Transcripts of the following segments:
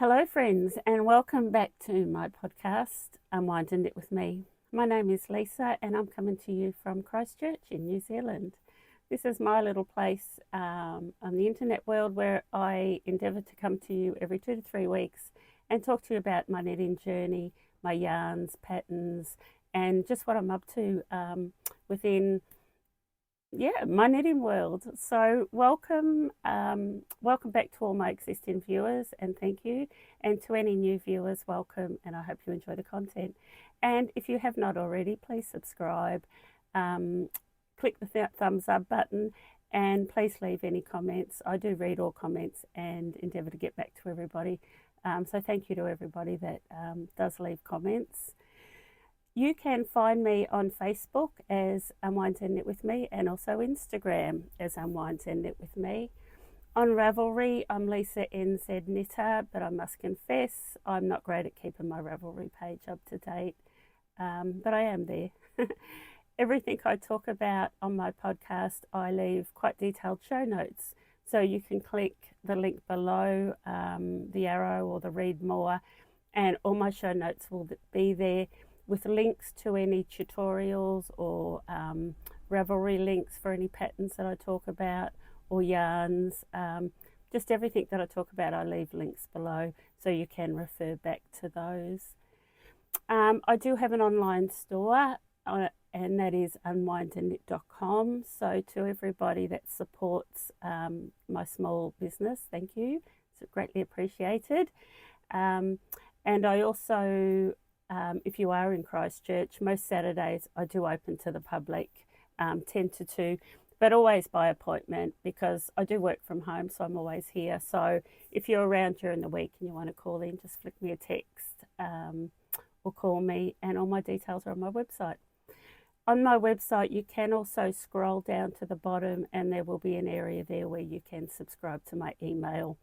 Hello friends and welcome back to my podcast, Unwind and Knit with me. My name is Lisa and I'm coming to you from Christchurch in New Zealand. This is my little place on the internet world where I endeavour to come to you every 2 to 3 weeks and talk to you about my knitting journey, my yarns, patterns and just what I'm up to within my knitting world. So welcome back to all my existing viewers and thank you, and to any new viewers, welcome, and I hope you enjoy the content. And if you have not already, please subscribe, click the thumbs up button, and please leave any comments. I do read all comments and endeavour to get back to everybody, so thank you to everybody that does leave comments. You can find me on Facebook as Unwind and Knit with me, and also Instagram as Unwind and Knit with me. On Ravelry, I'm Lisa NZ Knitter, but I must confess I'm not great at keeping my Ravelry page up to date, but I am there. Everything I talk about on my podcast, I leave quite detailed show notes. So you can click the link below, the arrow or the read more, and all my show notes will be there, with links to any tutorials or Ravelry links for any patterns that I talk about, or yarns. Just everything that I talk about, I leave links below so you can refer back to those. I do have an online store and that is unwindandknit.com. So to everybody that supports my small business, thank you. It's greatly appreciated. And I also, if you are in Christchurch, most Saturdays I do open to the public, 10 to 2, but always by appointment because I do work from home, so I'm always here. So if you're around during the week and you want to call in, just flick me a text or call me, and all my details are on my website. On my website, you can also scroll down to the bottom and there will be an area there where you can subscribe to my email.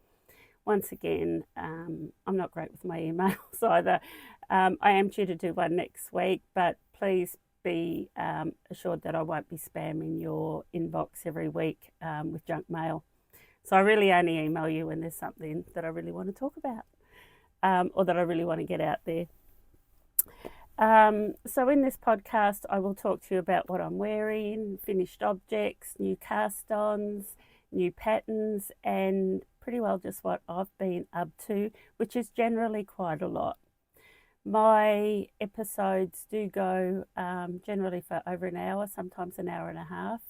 Once again, I'm not great with my emails either. I am due to do one next week, but please be assured that I won't be spamming your inbox every week with junk mail. So I really only email you when there's something that I really want to talk about or that I really want to get out there. So in this podcast, I will talk to you about what I'm wearing, finished objects, new cast-ons, new patterns, and pretty well just what I've been up to, which is generally quite a lot. My episodes do go generally for over an hour, sometimes an hour and a half.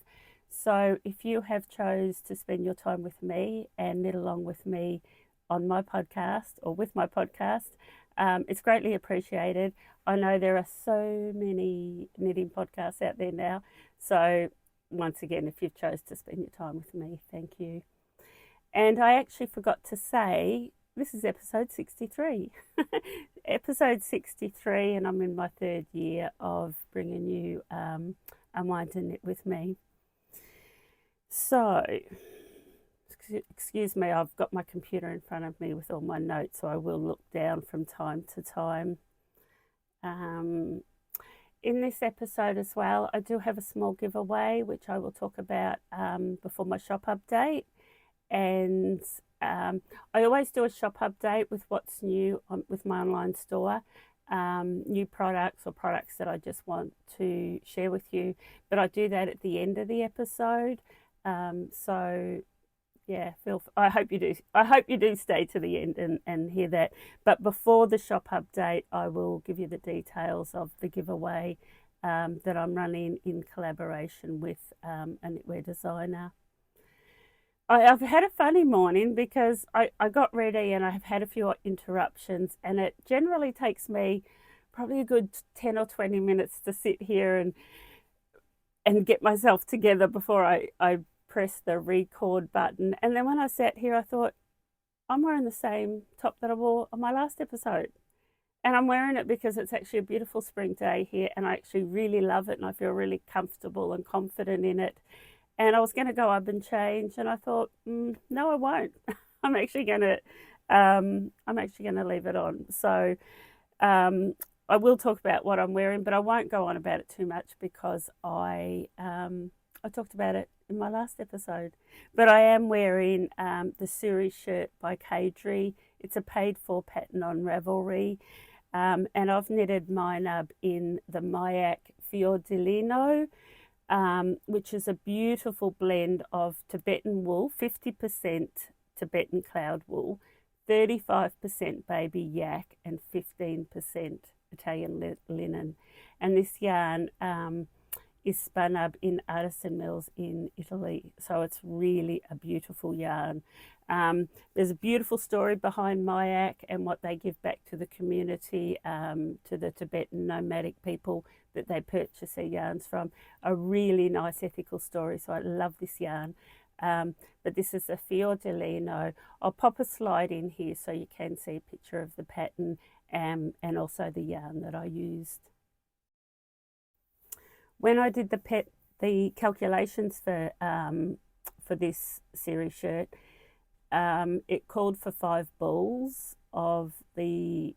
So if you have chose to spend your time with me and knit along with me on my podcast or with my podcast, it's greatly appreciated. I know there are so many knitting podcasts out there now. So once again, if you've chose to spend your time with me, thank you. And I actually forgot to say, this is episode 63. Episode 63, and I'm in my 3rd year of bringing you Unwind and Knit with me. So, excuse me, I've got my computer in front of me with all my notes, so I will look down from time to time. In this episode as well, I do have a small giveaway, which I will talk about before my shop update. And I always do a shop update with what's new with my online store, new products or products that I just want to share with you. But I do that at the end of the episode. So yeah, I hope you do. I hope you do stay to the end and hear that. But before the shop update, I will give you the details of the giveaway that I'm running in collaboration with a knitwear designer. I've had a funny morning because I got ready and I've had a few interruptions, and it generally takes me probably a good 10 or 20 minutes to sit here and get myself together before I press the record button. And then when I sat here, I thought, I'm wearing the same top that I wore on my last episode. And I'm wearing it because it's actually a beautiful spring day here and I actually really love it and I feel really comfortable and confident in it. And I was going to go up and change, and I thought, no, I won't. I'm actually going to leave it on. So I will talk about what I'm wearing, but I won't go on about it too much because I talked about it in my last episode. But I am wearing the Suri shirt by Caidree It's a paid for pattern on Ravelry, and I've knitted mine up in the Fior di Lino, which is a beautiful blend of Tibetan wool, 50% Tibetan cloud wool, 35% baby yak, and 15% Italian linen. And this yarn is spun up in artisan mills in Italy, so it's really a beautiful yarn. There's a beautiful story behind Mayak and what they give back to the community, to the Tibetan nomadic people that they purchase their yarns from. A really nice ethical story, so I love this yarn. But this is a Fior di Lino. I'll pop a slide in here so you can see a picture of the pattern and also the yarn that I used. When I did the calculations for this series shirt, it called for 5 balls of the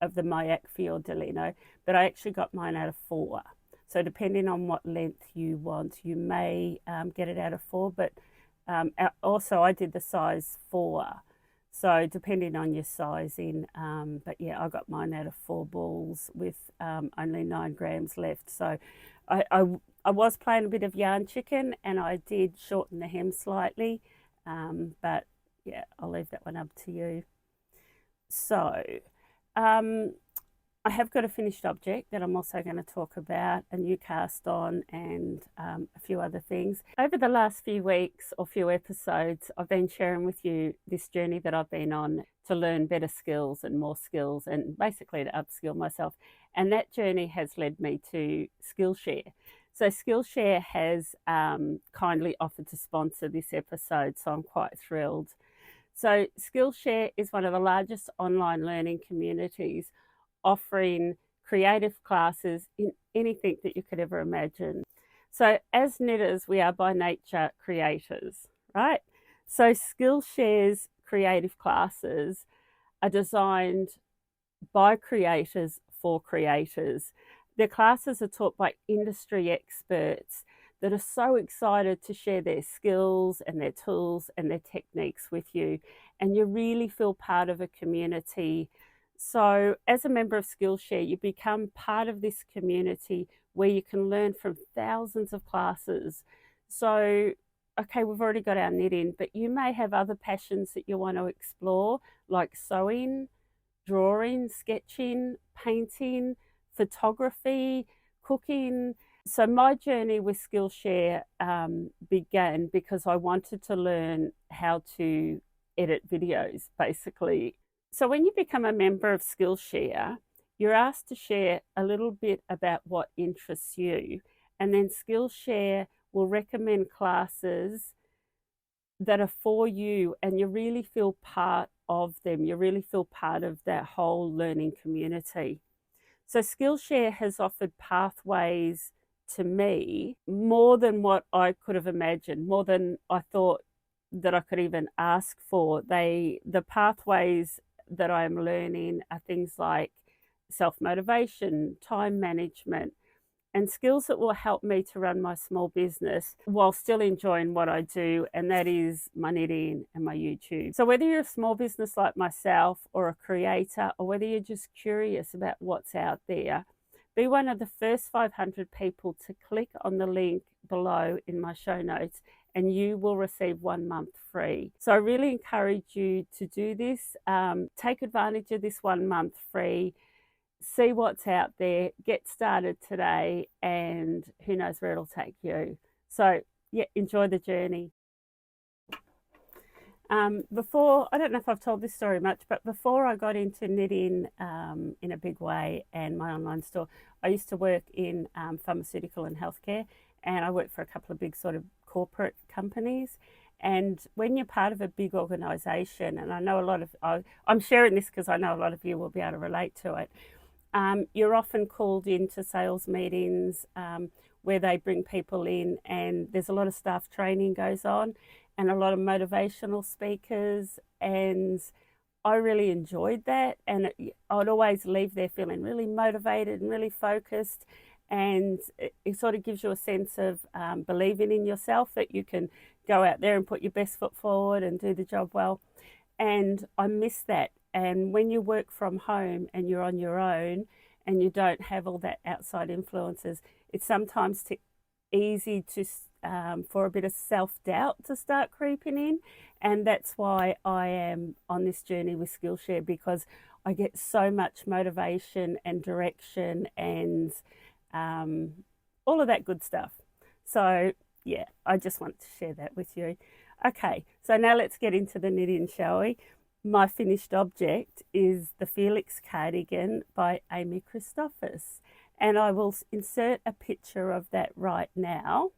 Mayak Fior di Lino, but I actually got mine out of 4. So depending on what length you want, you may get it out of 4, but also I did the size 4. So depending on your sizing, but yeah, I got mine out of 4 balls with only 9 grams left. So I was playing a bit of yarn chicken, and I did shorten the hem slightly, but yeah, I'll leave that one up to you. So I have got a finished object that I'm also going to talk about, a new cast on, and a few other things. Over the last few weeks or few episodes, I've been sharing with you this journey that I've been on to learn better skills and more skills, and basically to upskill myself. And that journey has led me to Skillshare. So Skillshare has kindly offered to sponsor this episode, so I'm quite thrilled. So Skillshare is one of the largest online learning communities, offering creative classes in anything that you could ever imagine. So as knitters, we are by nature creators, right? So Skillshare's creative classes are designed by creators for creators. Their classes are taught by industry experts that are so excited to share their skills and their tools and their techniques with you, and you really feel part of a community. So as a member of Skillshare, you become part of this community where you can learn from thousands of classes. So, okay, we've already got our knitting, but you may have other passions that you want to explore, like sewing, drawing, sketching, painting, photography, cooking. So my journey with Skillshare began because I wanted to learn how to edit videos, basically. So when you become a member of Skillshare, you're asked to share a little bit about what interests you, and then Skillshare will recommend classes that are for you, and you really feel part of them. You really feel part of that whole learning community. So Skillshare has offered pathways to me more than what I could have imagined, more than I thought that I could even ask for. The pathways that I'm learning are things like self-motivation, time management, and skills that will help me to run my small business while still enjoying what I do, and that is my knitting and my YouTube. So whether you're a small business like myself or a creator, or whether you're just curious about what's out there, be one of the first 500 people to click on the link below in my show notes, and you will receive 1 month free. So I really encourage you to do this. Take advantage of this 1 month free. See what's out there, get started today, and who knows where it'll take you. So yeah, enjoy the journey. Before, I don't know if I've told this story much, but before I got into knitting in a big way and my online store, I used to work in pharmaceutical and healthcare, and I worked for a couple of big sort of corporate companies. And when you're part of a big organization, and I know a lot of, I'm sharing this because I know a lot of you will be able to relate to it, you're often called into sales meetings where they bring people in, and there's a lot of staff training goes on and a lot of motivational speakers, and I really enjoyed that. And I'd always leave there feeling really motivated and really focused, and it sort of gives you a sense of believing in yourself, that you can go out there and put your best foot forward and do the job well. and I miss that. And when you work from home and you're on your own and you don't have all that outside influences, it's sometimes easy to for a bit of self-doubt to start creeping in. And that's why I am on this journey with Skillshare, because I get so much motivation and direction and all of that good stuff. So yeah, I just want to share that with you. Okay, so now let's get into the knitting, shall we? My finished object is the Felix cardigan by Amy Christoffers, and I will insert a picture of that right now.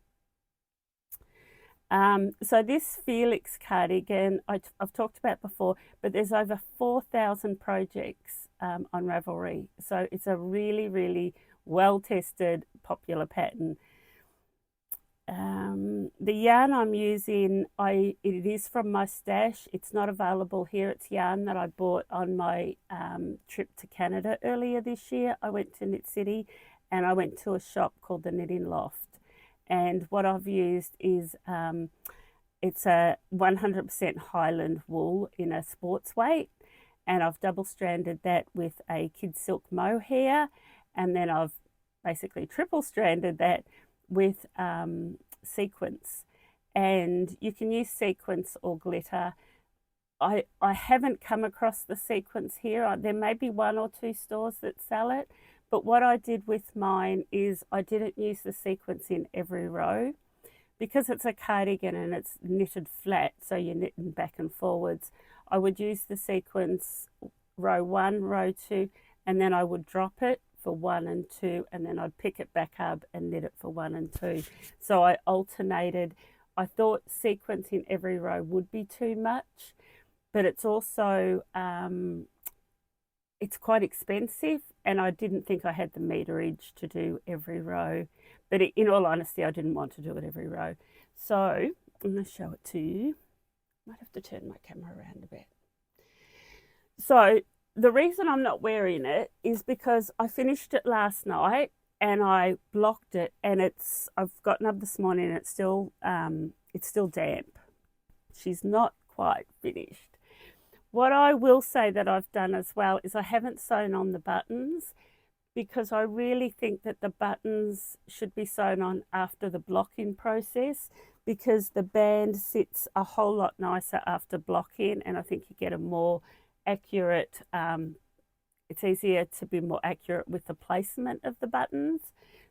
So this Felix cardigan I've talked about before, but there's over 4,000 projects on Ravelry, so it's a really, really well-tested, popular pattern. The yarn I'm using, it is from my stash. It's not available here. It's yarn that I bought on my trip to Canada earlier this year. I went to Knit City and I went to a shop called the Knitting Loft. And what I've used is, it's a 100% Highland wool in a sports weight. And I've double stranded that with a kid silk mohair. And then I've basically triple stranded that with sequins, and you can use sequins or glitter. I haven't come across the sequins here. There may be 1 or 2 stores that sell it, but what I did with mine is I didn't use the sequins in every row, because it's a cardigan and it's knitted flat, so you're knitting back and forwards. I would use the sequins row 1, row 2, and then I would drop it for 1 and 2, and then I'd pick it back up and knit it for 1 and 2. So I alternated. I thought sequins in every row would be too much, but it's also it's quite expensive, and I didn't think I had the meterage to do every row. But in all honesty, I didn't want to do it every row. So I'm going to show it to you. Might have to turn my camera around a bit. So the reason I'm not wearing it is because I finished it last night and I blocked it, and I've gotten up this morning and it's still damp. She's not quite finished. What I will say that I've done as well is I haven't sewn on the buttons, because I really think that the buttons should be sewn on after the blocking process, because the band sits a whole lot nicer after blocking, and I think you get a more accurate, it's easier to be more accurate with the placement of the buttons.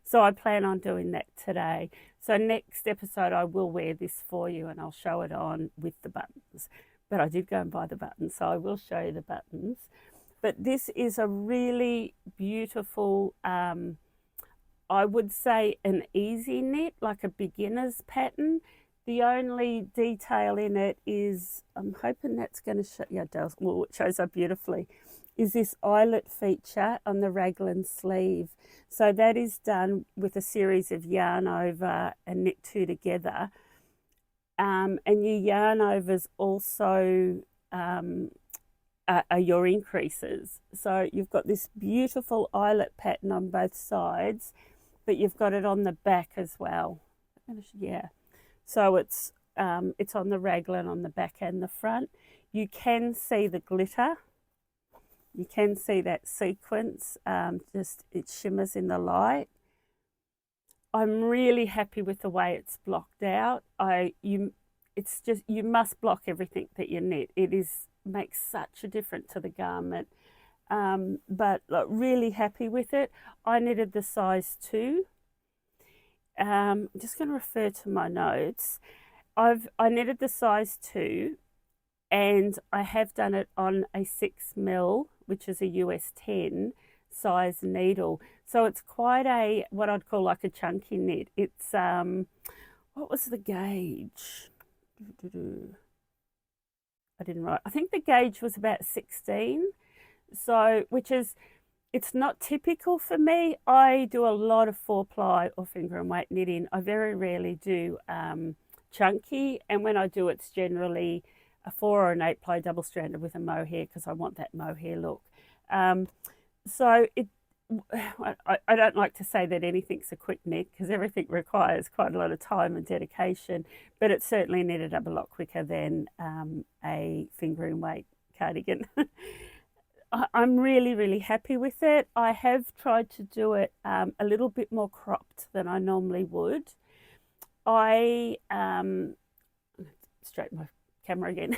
So I plan on doing that today. So next episode I will wear this for you and I'll show it on with the buttons. But I did go and buy the buttons, so I will show you the buttons. But this is a really beautiful, I would say an easy knit, like a beginner's pattern. The only detail in it is, I'm hoping that's going to show, yeah, it does, well, it shows up beautifully, is this eyelet feature on the raglan sleeve. So that is done with a series of yarn over and knit 2 together. And your yarn overs also are your increases. So you've got this beautiful eyelet pattern on both sides, but you've got it on the back as well. Yeah. So it's on the raglan on the back and the front. You can see the glitter. You can see that sequence, just it shimmers in the light. I'm really happy with the way it's blocked out. It's just, you must block everything that you knit. It makes such a difference to the garment. But like, really happy with it. I knitted the size 2. I'm just going to refer to my notes. I knitted the size 2, and I have done it on a 6mm, which is a US 10 size needle. So it's quite a, what I'd call like a chunky knit. It's, what was the gauge? I didn't write. I think the gauge was about 16. So, which is, it's not typical for me. I do a lot of 4-ply or finger and weight knitting. I very rarely do chunky, and when I do, it's generally a 4 or an 8-ply double stranded with a mohair, because I want that mohair look. So I don't like to say that anything's a quick knit because everything requires quite a lot of time and dedication, but it certainly knitted up a lot quicker than a fingering weight cardigan. I'm really happy with it. I have tried to do it a little bit more cropped than I normally would. I straighten my camera again.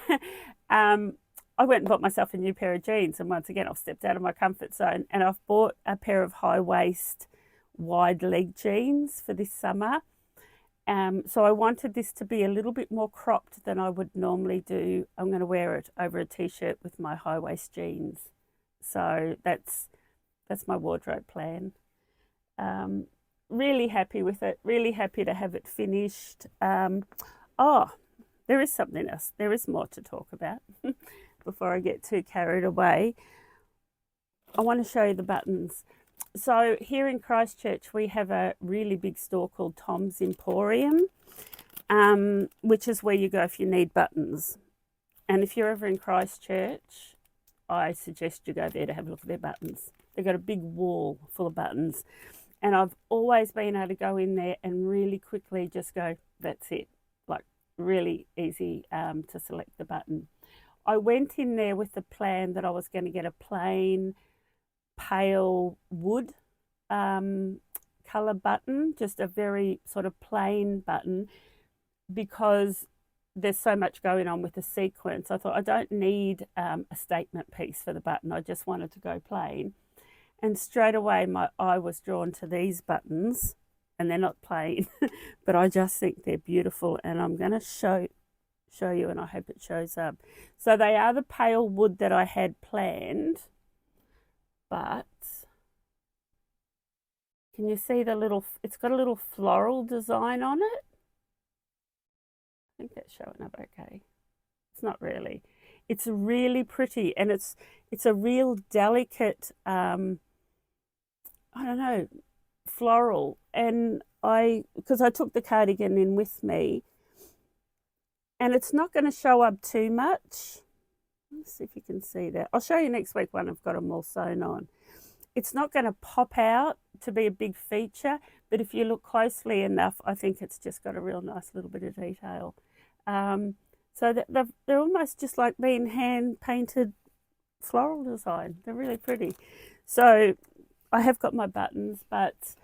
I went and bought myself a new pair of jeans, and once again I've stepped out of my comfort zone, and I've bought a pair of high waist wide leg jeans for this summer. So I wanted this to be a little bit more cropped than I would normally do. I'm going to wear it over a t-shirt with my high waist jeans. So that's my wardrobe plan. Really happy with it. Really happy to have it finished. Oh, there is something else. There is more to talk about before I get too carried away. I want to show you the buttons. So here in Christchurch, we have a really big store called Tom's Emporium, which is where you go if you need buttons. And if you're ever in Christchurch, I suggest you go there to have a look at their buttons. They've got a big wall full of buttons. And I've always been able to go in there and really quickly just go, that's it. Like really easy to select the button. I went in there with the plan that I was going to get a plain pale wood colour button, just a very sort of plain button, because there's so much going on with the sequence. I thought I don't need a statement piece for the button. I just wanted to go plain. And straight away my eye was drawn to these buttons, and they're not plain, but I just think they're beautiful, and I'm going to show you, and I hope it shows up. So they are the pale wood that I had planned, but can you see the little, it's got a little floral design on it. I think that's showing up okay. It's not really. It's really pretty, and it's a real delicate, I don't know, floral. And because I took the cardigan in with me, and it's not going to show up too much. Let's see if you can see that. I'll show you next week when I've got them all sewn on. It's not going to pop out to be a big feature, but if you look closely enough, I think it's just got a real nice little bit of detail. So they're almost just like being hand-painted floral design. They're really pretty. So I have got my buttons, but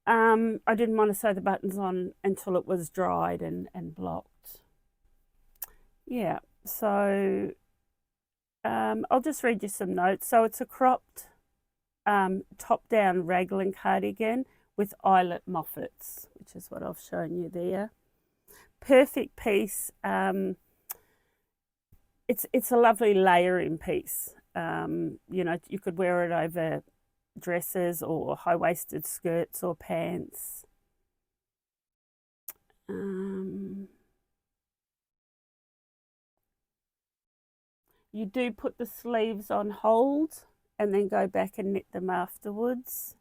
I didn't want to sew the buttons on until it was dried and blocked. Yeah, so I'll just read you some notes. So it's a cropped top-down raglan cardigan with eyelet moffats, which is what I've shown you there. Perfect piece. It's a lovely layering piece. You know, you could wear it over dresses or high-waisted skirts or pants. You do put the sleeves on hold and then go back and knit them afterwards.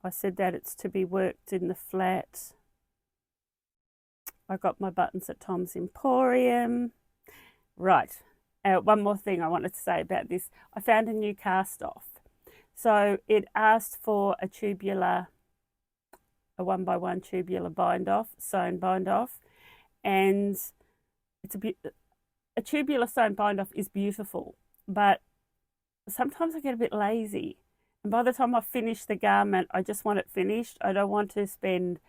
I said that it's to be worked in the flat. I got my buttons at Tom's Emporium. Right, one more thing I wanted to say about this. I found a new cast off. So it asked for a tubular, a 1x1 tubular bind off, sewn bind off. And it's a tubular sewn bind off is beautiful, but sometimes I get a bit lazy. And by the time I finish the garment, I just want it finished. I don't want to spend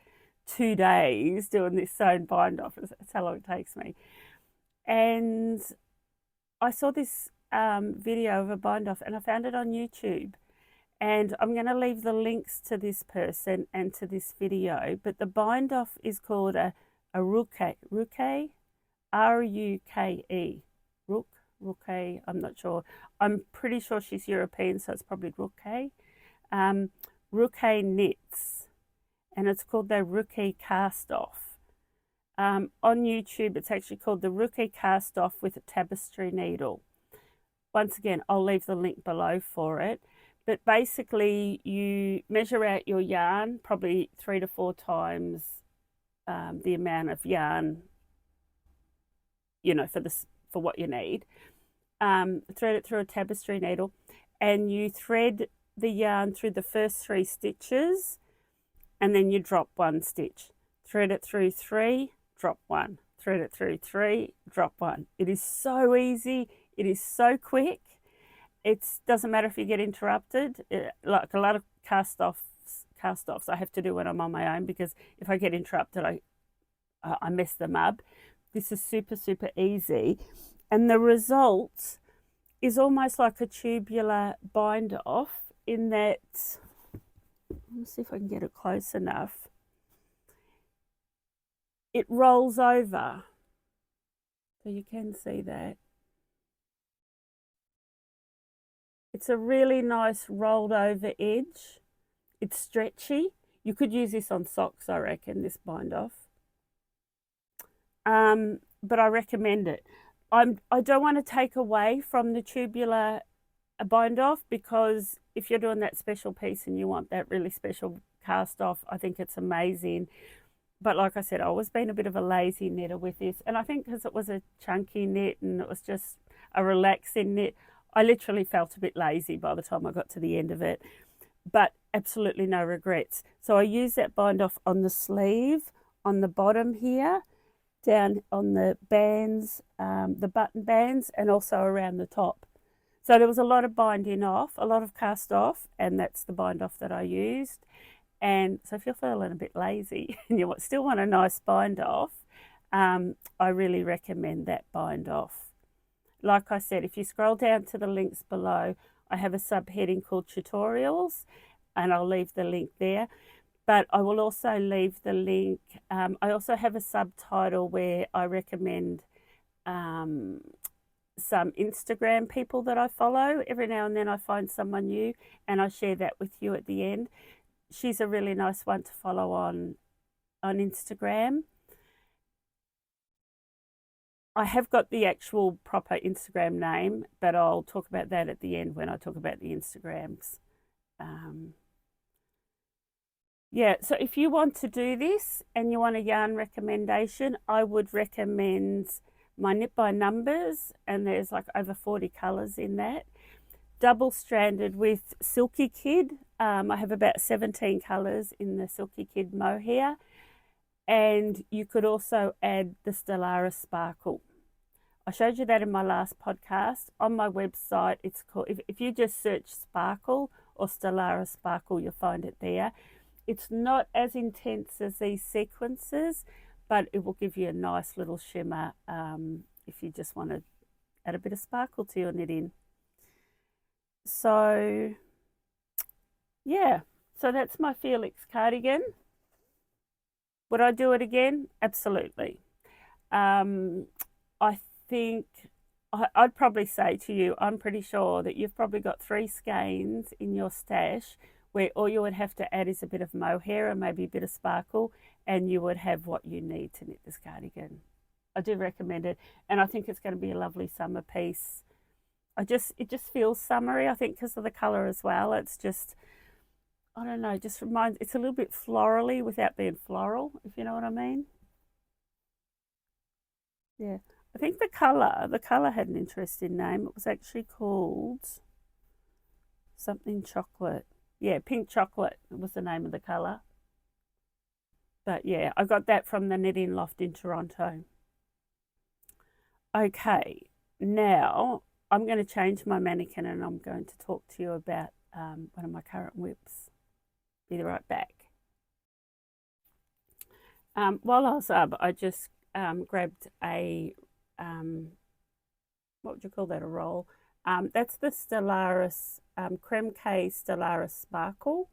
2 days doing this sewn bind off. That's how long it takes me. And I saw this video of a bind off, and I found it on YouTube. And I'm going to leave the links to this person and to this video. But the bind off is called a Ruke, R-U-K-E, Ruke, I'm not sure. I'm pretty sure she's European, so it's probably Ruke. Ruke Knits, and it's called the Ruke cast off. On YouTube, it's actually called the Ruke cast off with a tapestry needle. Once again, I'll leave the link below for it. But basically, you measure out your yarn probably 3 to 4 times the amount of yarn, you know, for what you need. thread it through a tapestry needle, and you thread the yarn through the first 3 stitches, and then you drop 1 stitch. Thread it through 3, drop 1. Thread it through 3, drop 1. It is so easy. It is so quick. It doesn't matter if you get interrupted. Like a lot of cast-offs I have to do when I'm on my own, because if I get interrupted, I mess them up. This is super, super easy. And the result is almost like a tubular bind off, in that, let me see if I can get it close enough. It rolls over, so you can see that. It's a really nice rolled over edge. It's stretchy. You could use this on socks, I reckon, this bind off. But I recommend it. I don't want to take away from the tubular bind off, because if you're doing that special piece and you want that really special cast off, I think it's amazing. But like I said, I was being a bit of a lazy knitter with this, and I think because it was a chunky knit and it was just a relaxing knit, I literally felt a bit lazy by the time I got to the end of it, but absolutely no regrets. So I use that bind off on the sleeve, on the bottom here, down on the bands, the button bands, and also around the top. So there was a lot of binding off, a lot of cast off, and that's the bind off that I used. And so if you're feeling a bit lazy and you still want a nice bind off, I really recommend that bind off. Like I said, if you scroll down to the links below, I have a subheading called tutorials, and I'll leave the link there. But I will also leave the link. I also have a subtitle where I recommend some Instagram people that I follow. Every now and then I find someone new, and I share that with you at the end. She's a really nice one to follow on Instagram. I have got the actual proper Instagram name, but I'll talk about that at the end when I talk about the Instagrams. Yeah, so if you want to do this and you want a yarn recommendation, I would recommend my Knit by Numbers, and there's like over 40 colours in that. Double stranded with Silky Kid. I have about 17 colours in the Silky Kid mohair. And you could also add the Stellaris Sparkle. I showed you that in my last podcast. On my website, it's called, if you just search Sparkle or Stellaris Sparkle, you'll find it there. It's not as intense as these sequences, but it will give you a nice little shimmer if you just want to add a bit of sparkle to your knitting. So, yeah, so that's my Felix cardigan. Would I do it again? Absolutely. I think I'd probably say to you, I'm pretty sure that you've probably got 3 skeins in your stash where all you would have to add is a bit of mohair and maybe a bit of sparkle, and you would have what you need to knit this cardigan. I do recommend it, and I think it's going to be a lovely summer piece. It just feels summery, I think, because of the colour as well. It's just, I don't know, just reminds, it's a little bit florally without being floral, if you know what I mean. Yeah, I think the colour had an interesting name. It was actually called something chocolate. Yeah, pink chocolate was the name of the colour. But yeah, I got that from the Knitting Loft in Toronto. Okay, now I'm going to change my mannequin and I'm going to talk to you about one of my current whips. Be right back. While I was up, I just grabbed a, what would you call that, a roll? That's the Stellaris, Kremke Stellaris Sparkle.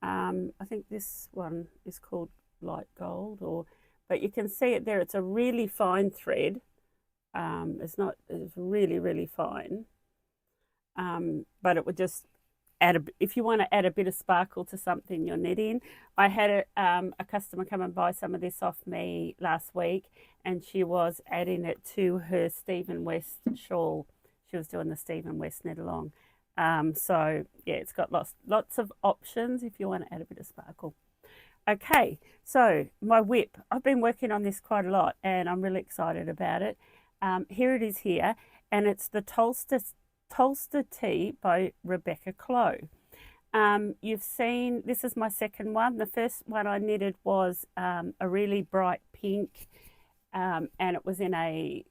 I think this one is called light gold, but you can see it there. It's a really fine thread. It's really, really fine. But it would just add if you want to add a bit of sparkle to something you're knitting. I had a customer come and buy some of this off me last week, and she was adding it to her Stephen West shawl. She was doing the Stephen West knit along. So yeah, it's got lots of options if you want to add a bit of sparkle. Okay, so my whip. I've been working on this quite a lot and I'm really excited about it. Here it is here, and it's the Tolsta Tea by Rebecca Clow. You've seen, this is my second one. The first one I knitted was a really bright pink, and it was in a,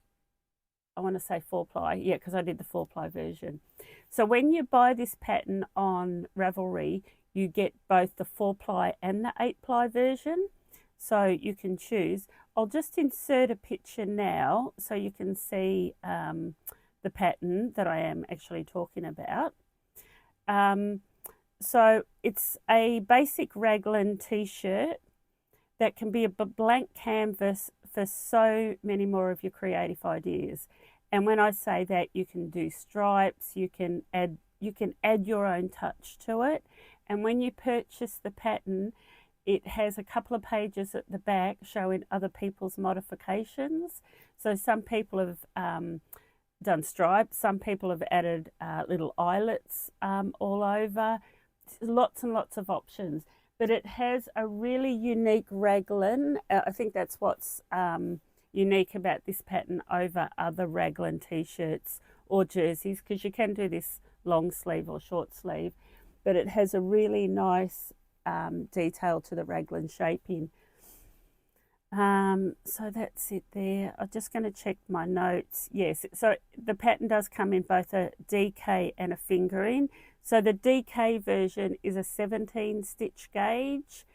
I want to say 4-ply, yeah, because I did the 4-ply version. So when you buy this pattern on Ravelry, you get both the 4-ply and the 8-ply version, so you can choose. I'll just insert a picture now so you can see the pattern that I am actually talking about. So it's a basic raglan t-shirt that can be a blank canvas for so many more of your creative ideas. And when I say that, you can do stripes, you can add your own touch to it. And when you purchase the pattern, it has a couple of pages at the back showing other people's modifications. So some people have done stripes, some people have added little eyelets all over. Lots and lots of options. But it has a really unique raglan. I think that's what's unique about this pattern over other raglan t-shirts or jerseys, because you can do this long sleeve or short sleeve, but it has a really nice detail to the raglan shaping. So that's it there. I'm just going to check my notes. Yes, so the pattern does come in both a DK and a fingering. So the DK version is a 17 stitch gauge,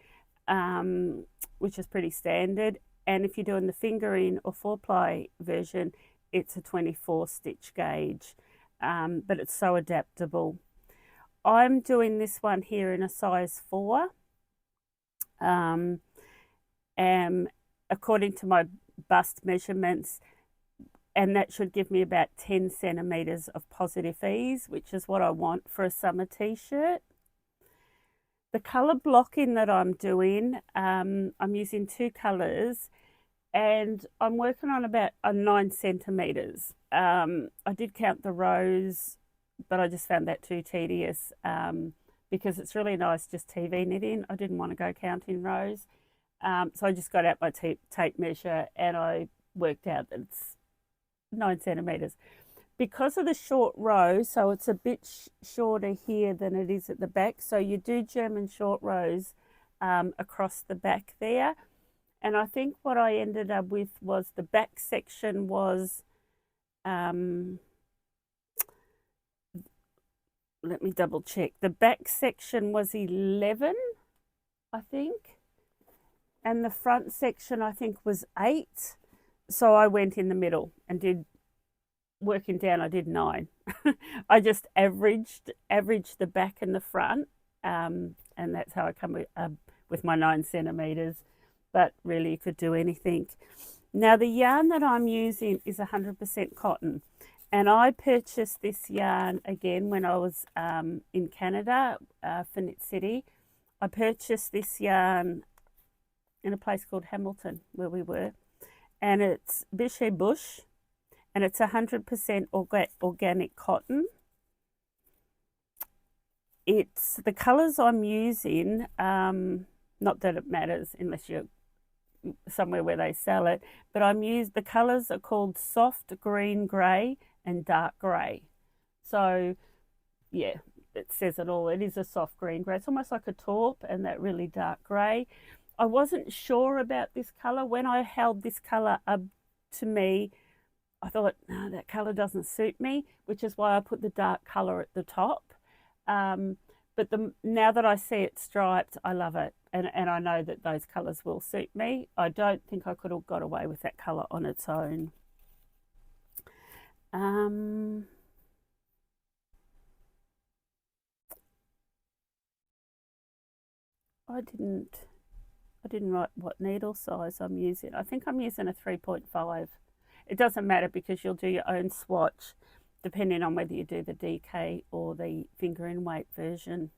which is pretty standard. And if you're doing the fingering or 4-ply version, it's a 24 stitch gauge, but it's so adaptable. I'm doing this one here in a size 4. And according to my bust measurements, and that should give me about 10 centimeters of positive ease, which is what I want for a summer t-shirt. The color blocking that I'm doing, I'm using 2 colors, and I'm working on about 9 centimeters. I did count the rows, but I just found that too tedious because it's really nice just TV knitting. I didn't want to go counting rows. So I just got out my tape measure and I worked out that it's 9 centimeters. Because of the short row, so it's a bit shorter here than it is at the back. So you do German short rows across the back there. And I think what I ended up with was the back section was, let me double check. The back section was 11, I think. And the front section, I think, was 8. So I went in the middle and did, working down, I did 9. I just averaged the back and the front, and that's how I come with my 9 centimeters. But really, you could do anything. Now, the yarn that I'm using is 100% cotton, and I purchased this yarn again when I was in Canada for Knit City. I purchased this yarn in a place called Hamilton, where we were, and it's Bichet Bush, and it's 100% organic cotton. It's the colors I'm using, not that it matters unless you're somewhere where they sell it, but the colors are called soft green grey and dark grey. So yeah, it says it all. It is a soft green grey. It's almost like a taupe and that really dark grey. I wasn't sure about this color. When I held this color up to me, I thought, no, that color doesn't suit me, which is why I put the dark color at the top. But now that I see it striped, I love it. And I know that those colors will suit me. I don't think I could have got away with that color on its own. I didn't write what needle size I'm using. I think I'm using a 3.5. It doesn't matter because you'll do your own swatch depending on whether you do the DK or the finger and weight version.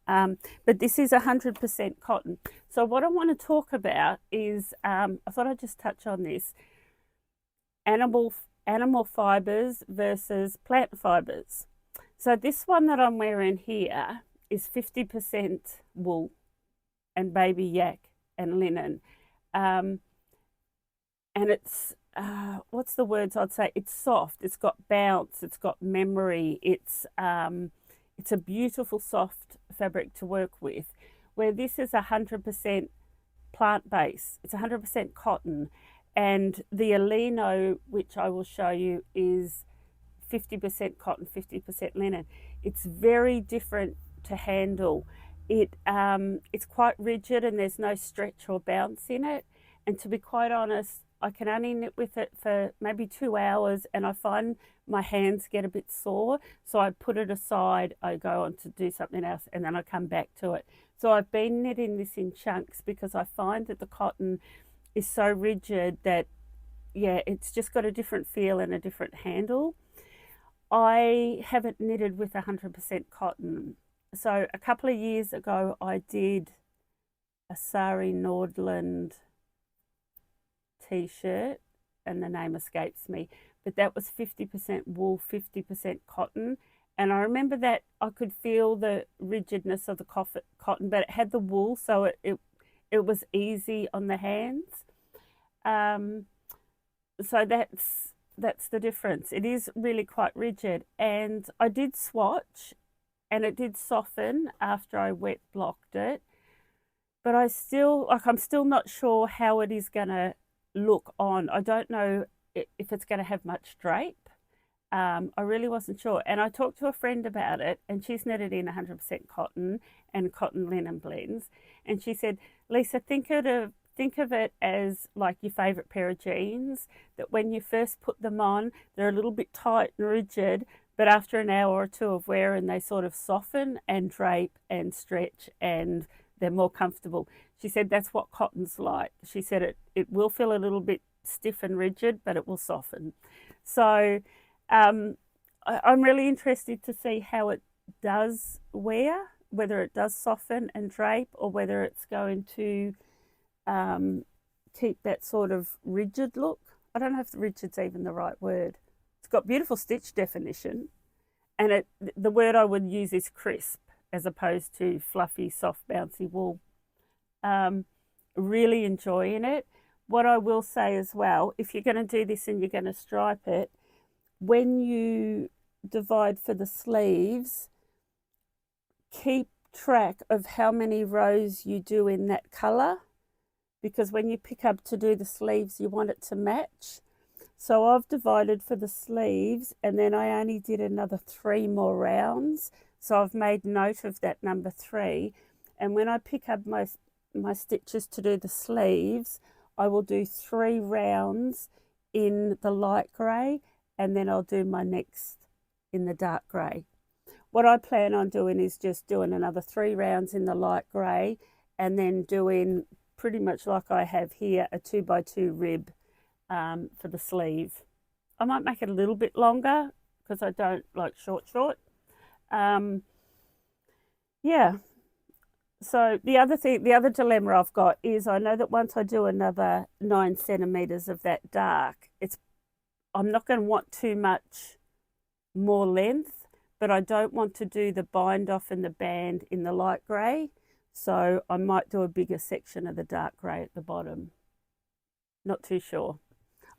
But this is 100% cotton. So what I want to talk about is, I thought I'd just touch on this, animal fibers versus plant fibers. So this one that I'm wearing here is 50% wool and baby yak and linen. And it's what's the words I'd say? It's soft. It's got bounce. It's got memory. It's a beautiful soft fabric to work with. Where this is 100% plant base. It's 100% cotton, and the Allino, which I will show you, is 50% cotton, 50% linen. It's very different to handle. It's quite rigid and there's no stretch or bounce in it. And to be quite honest, I can only knit with it for maybe 2 hours and I find my hands get a bit sore. So I put it aside, I go on to do something else, and then I come back to it. So I've been knitting this in chunks because I find that the cotton is so rigid that, yeah, it's just got a different feel and a different handle. I haven't knitted with 100% cotton. So a couple of years ago, I did a Suri Nordland t-shirt, and the name escapes me, but that was 50% wool, 50% cotton. And I remember that I could feel the rigidness of the cotton, but it had the wool, so it was easy on the hands. So that's the difference. It is really quite rigid, and I did swatch and it did soften after I wet blocked it, but I'm still not sure how it is going to look on. I don't know if it's going to have much drape. I really wasn't sure, and I talked to a friend about it, and she's knitted in 100% cotton and cotton linen blends, and she said, Lisa, think of it as like your favorite pair of jeans, that when you first put them on, they're a little bit tight and rigid, but after an hour or two of wearing, they sort of soften and drape and stretch and they're more comfortable. She said that's what cotton's like. She said it will feel a little bit stiff and rigid, but it will soften. So I'm really interested to see how it does wear, whether it does soften and drape or whether it's going to keep that sort of rigid look. I don't know if rigid's even the right word. It's got beautiful stitch definition, and the word I would use is crisp as opposed to fluffy, soft, bouncy wool. Really enjoying it. What I will say as well, if you're going to do this and you're going to stripe it, when you divide for the sleeves, keep track of how many rows you do in that colour, because when you pick up to do the sleeves, you want it to match. So I've divided for the sleeves, and then I only did another 3 more rounds. So I've made note of that number 3. And when I pick up my stitches to do the sleeves, I will do 3 rounds in the light grey, and then I'll do my next in the dark grey. What I plan on doing is just doing another 3 rounds in the light grey, and then doing pretty much like I have here, a 2x2 rib for the sleeve. I might make it a little bit longer because I don't like short. Yeah. So the other dilemma I've got is I know that once I do another 9 centimeters of that dark, I'm not going to want too much more length, but I don't want to do the bind off and the band in the light grey. So I might do a bigger section of the dark grey at the bottom. Not too sure.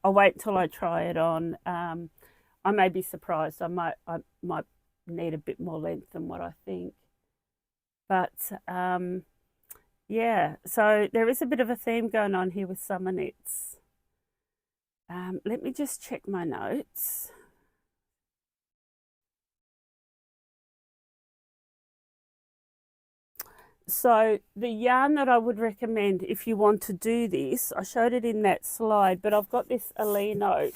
I'll wait till I try it on. I may be surprised. I might need a bit more length than what I think. But yeah, so there is a bit of a theme going on here with summer knits. Let me just check my notes. So the yarn that I would recommend if you want to do this, I showed it in that slide, but I've got this Allino.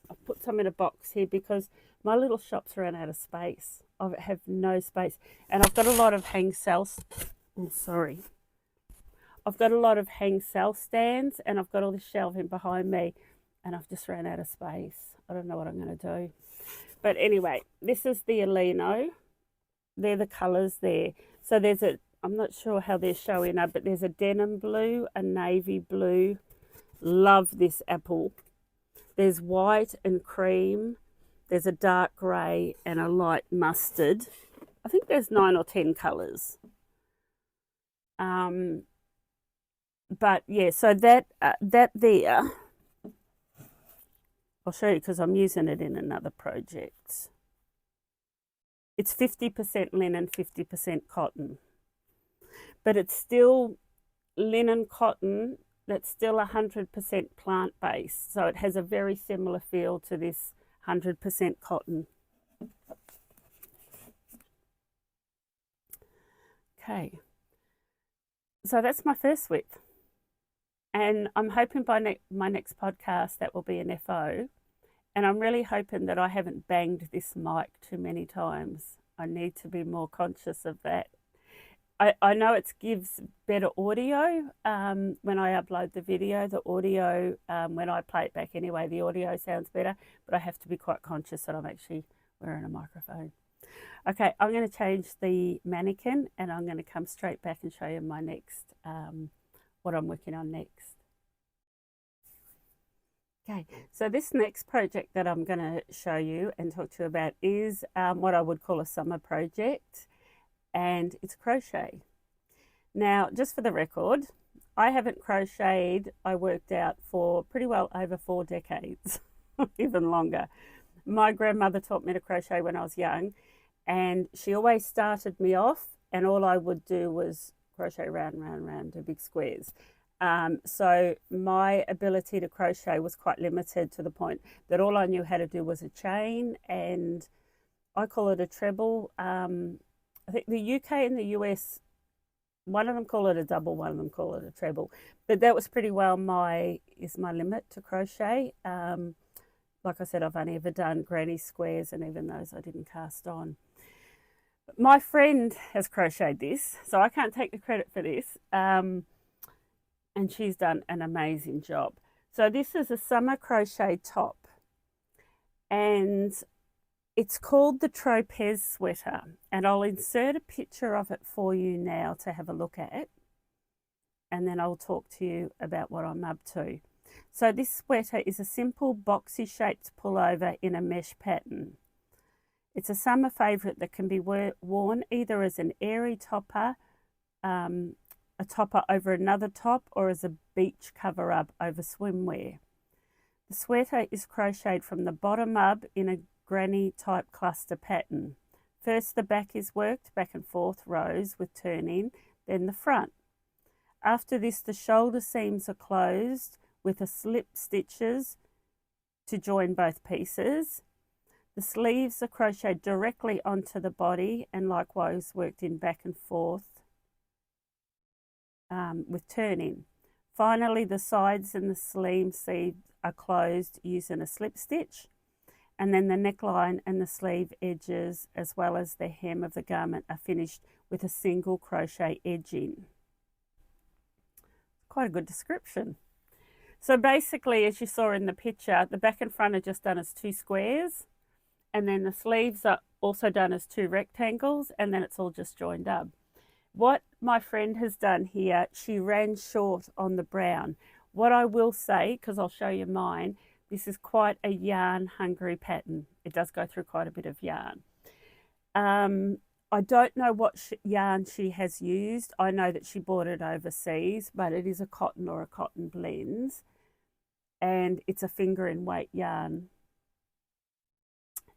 I've put some in a box here because my little shop's run out of space. I have no space, and I've got a lot of hang cell. Oh, sorry. I've got a lot of hang cell stands, and I've got all this shelving behind me, and I've just ran out of space. I don't know what I'm going to do. But anyway, this is the Allino. They're the colours there. So there's I'm not sure how they're showing up, but there's a denim blue, a navy blue. Love this apple. There's white and cream. There's a dark grey and a light mustard. I think there's 9 or 10 colours. But yeah, so that there I'll show you because I'm using it in another project. It's 50% linen, 50% cotton. But it's still linen cotton that's still 100% plant-based. So it has a very similar feel to this 100% cotton. Okay. So that's my first whip. And I'm hoping by my next podcast that will be an FO. And I'm really hoping that I haven't banged this mic too many times. I need to be more conscious of that. I know it gives better audio when I upload the video. The audio, when I play it back anyway, the audio sounds better. But I have to be quite conscious that I'm actually wearing a microphone. Okay, I'm going to change the mannequin and I'm going to come straight back and show you my next, what I'm working on next. Okay, so this next project that I'm going to show you and talk to you about is what I would call a summer project, and it's crochet. Now, just for the record, I haven't crocheted, I worked out, for pretty well over 4 decades, even longer. My grandmother taught me to crochet when I was young, and she always started me off, and all I would do was crochet round, round, round, do big squares. So my ability to crochet was quite limited to the point that all I knew how to do was a chain, and I call it a treble. I think the UK and the US, one of them call it a double, one of them call it a treble. But that was pretty well my limit to crochet. Like I said, I've only ever done granny squares, and even those I didn't cast on. My friend has crocheted this, so I can't take the credit for this. And she's done an amazing job. So this is a summer crochet top, and it's called the Tropez sweater, and I'll insert a picture of it for you now to have a look at, and then I'll talk to you about what I'm up to. So this sweater is a simple boxy shaped pullover in a mesh pattern. It's a summer favourite that can be worn either as an airy topper, a topper over another top, or as a beach cover up over swimwear. The sweater is crocheted from the bottom up in a granny type cluster pattern. First the back is worked back and forth rows with turning, then the front. After this the shoulder seams are closed with a slip stitches to join both pieces. The sleeves are crocheted directly onto the body and likewise worked in back and forth with turning. Finally, the sides and the sleeve are closed using a slip stitch, and then the neckline and the sleeve edges as well as the hem of the garment are finished with a single crochet edging. Quite a good description. So basically, as you saw in the picture, the back and front are just done as 2 squares, and then the sleeves are also done as 2 rectangles, and then it's all just joined up. What my friend has done here, she ran short on the brown. What I will say, because I'll show you mine, this is quite a yarn hungry pattern. It does go through quite a bit of yarn. I don't know what yarn she has used. I know that she bought it overseas, but it is a cotton or a cotton blend, and it's a finger in weight yarn.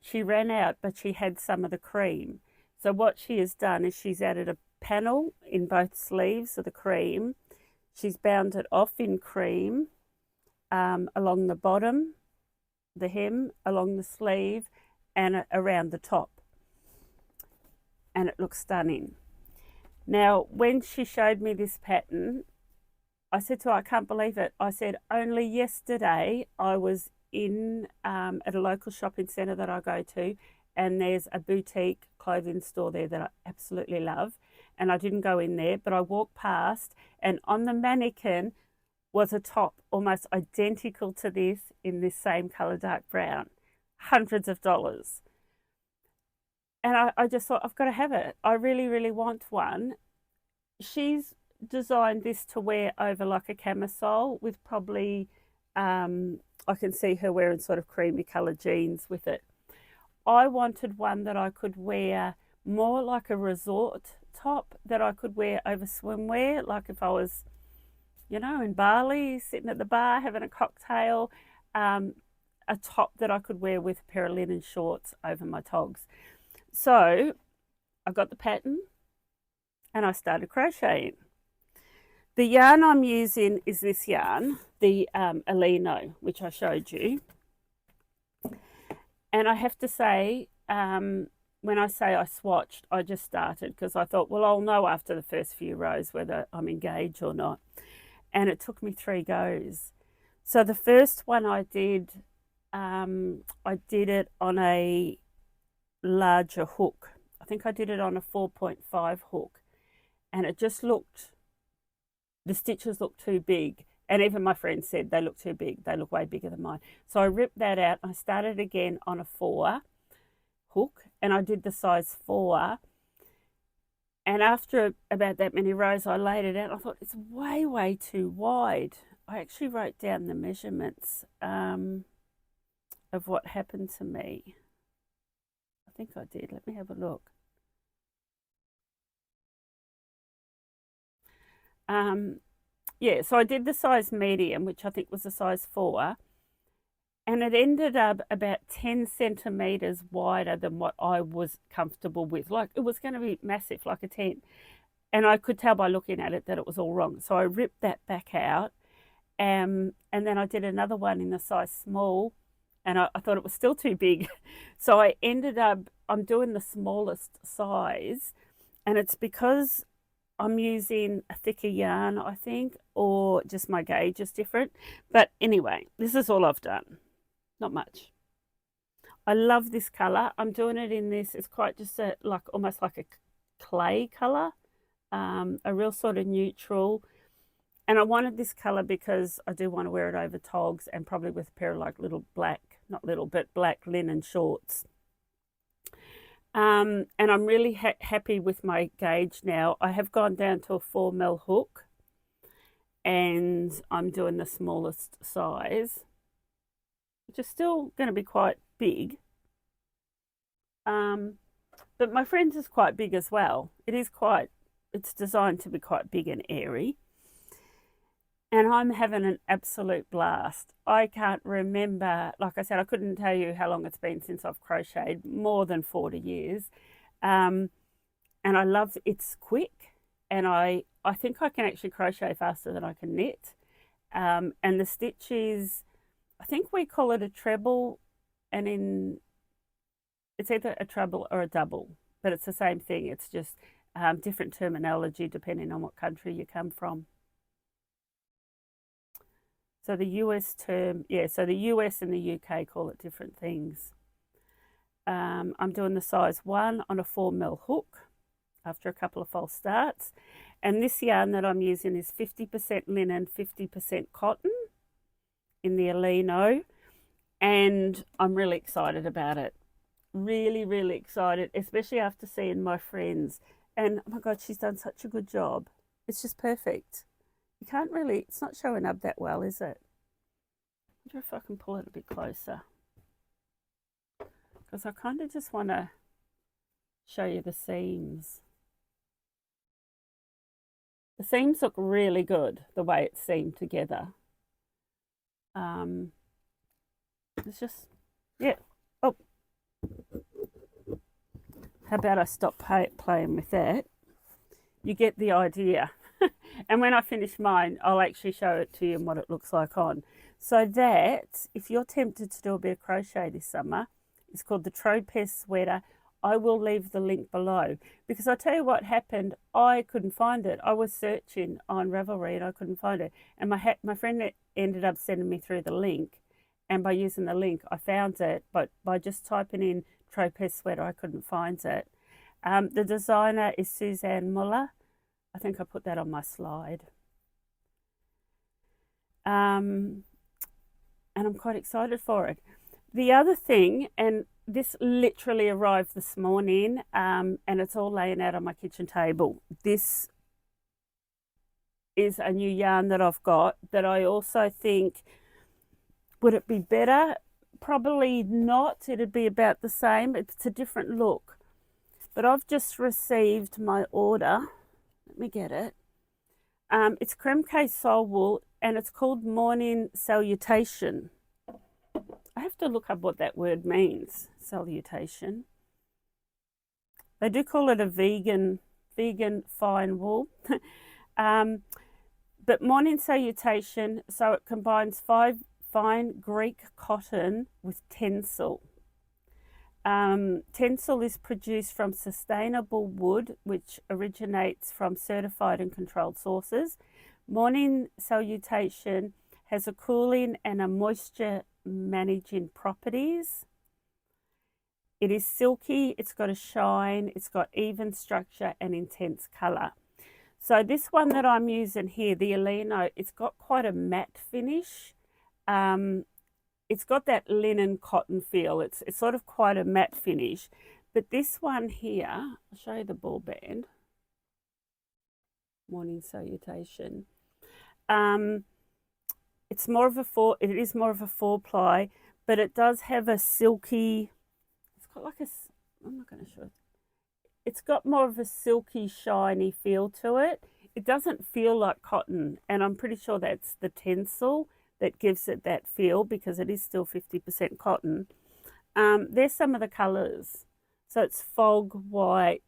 She ran out, but she had some of the cream. So what she has done is she's added a panel in both sleeves of the cream. She's bound it off in cream along the bottom, the hem, along the sleeve, and around the top. And it looks stunning. Now, when she showed me this pattern, I said to her, I can't believe it. I said, only yesterday I was in at a local shopping centre that I go to, and there's a boutique clothing store there that I absolutely love. And I didn't go in there, but I walked past, and on the mannequin was a top almost identical to this in this same colour, dark brown, hundreds of dollars. And I just thought, I've got to have it. I really, really want one. She's designed this to wear over like a camisole with probably, I can see her wearing sort of creamy coloured jeans with it. I wanted one that I could wear more like a resort top that I could wear over swimwear, like if I was, you know, in Bali, sitting at the bar having a cocktail. a top that I could wear with a pair of linen shorts over my togs. So I got the pattern and I started crocheting. The yarn I'm using is this yarn, the Allino, which I showed you. And I have to say, when I say I swatched, I just started because I thought, well, I'll know after the first few rows whether I'm engaged or not. And it took me 3 goes. So the first one I did it on a larger hook. I think I did it on a 4.5 hook. And it just looked, the stitches looked too big. And even my friends said they look too big. They look way bigger than mine. So I ripped that out. I started again on a 4 hook. And I did the size 4. And after about that many rows, I laid it out. I thought, it's way, way too wide. I actually wrote down the measurements of what happened to me. I think I did. Let me have a look. Yeah, so I did the size medium, which I think was a size 4. And it ended up about 10 centimeters wider than what I was comfortable with. Like, it was going to be massive, like a tent. And I could tell by looking at it that it was all wrong. So I ripped that back out. And then I did another one in the size small. And I thought it was still too big. So I ended up, I'm doing the smallest size. And it's because I'm using a thicker yarn, I think, or just my gauge is different. But anyway, this is all I've done. Not much. I love this colour. I'm doing it in this, it's quite just a, like almost like a clay colour, a real sort of neutral. And I wanted this colour because I do want to wear it over togs and probably with a pair of like little black, not little, but black linen shorts. And I'm really happy with my gauge now. I have gone down to a 4mm hook and I'm doing the smallest size, which is still going to be quite big. But my friend's is quite big as well. It's designed to be quite big and airy. And I'm having an absolute blast. I can't remember, like I said, I couldn't tell you how long it's been since I've crocheted, more than 40 years. And I love it's quick. And I think I can actually crochet faster than I can knit. And the stitches, I think we call it a treble, and it's either a treble or a double, but it's the same thing. It's just different terminology depending on what country you come from. So the US term, yeah, so the US and the UK call it different things. I'm doing the size 1 on a 4mm hook after a couple of false starts. And this yarn that I'm using is 50% linen, 50% cotton in the Allino. And I'm really excited about it. Really, really excited, especially after seeing my friends. And oh my God, she's done such a good job. It's just perfect. You can't really, it's not showing up that well, is it? I wonder if I can pull it a bit closer. Because I kind of just want to show you the seams. The seams look really good, the way it's seamed together. It's just, yeah. Oh. How about I stop playing with that? You get the idea. And when I finish mine, I'll actually show it to you and what it looks like on. So that, if you're tempted to do a bit of crochet this summer, it's called the Tropez sweater. I will leave the link below, because I'll tell you what happened. I couldn't find it. I was searching on Ravelry and I couldn't find it. And my friend ended up sending me through the link. And by using the link, I found it. But by just typing in Tropez sweater, I couldn't find it. The designer is Susanne Muller. I think I put that on my slide. And I'm quite excited for it. The other thing, and this literally arrived this morning, and it's all laying out on my kitchen table. This is a new yarn that I've got that I also think, would it be better? Probably not. It'd be about the same. It's a different look. But I've just received my order. Let me get it. It's Kremke sole wool, and it's called Morning Salutation. I have have to look up what that word means, salutation. They do call it a vegan fine wool. But morning salutation, so it combines fine Greek cotton with tencel. Tencel is produced from sustainable wood, which originates from certified and controlled sources. Morning salutation has a cooling and a moisture managing properties. It is silky, it's got a shine, it's got even structure and intense colour. So this one that I'm using here, the Allino, it's got quite a matte finish. It's got that linen cotton feel. It's sort of quite a matte finish. But this one here, I'll show you the ball band. Morning salutation. It's more of a it is more of a 4-ply, but it does have a silky, it's got like a, I'm not going to show it. It's got more of a silky, shiny feel to it. It doesn't feel like cotton, and I'm pretty sure that's the tencel that gives it that feel, because it is still 50% cotton. There's some of the colours. So it's fog, white,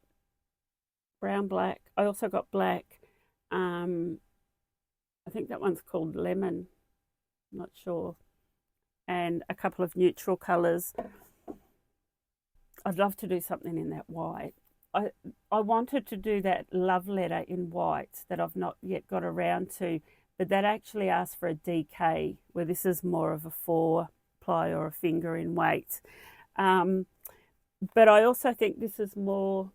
brown, black. I also got black. I think that one's called lemon. I'm not sure. And a couple of neutral colours. I'd love to do something in that white. I wanted to do that love letter in white that I've not yet got around to, but that actually asks for a DK, where this is more of a 4-ply or a finger in weight. But I also think this is more,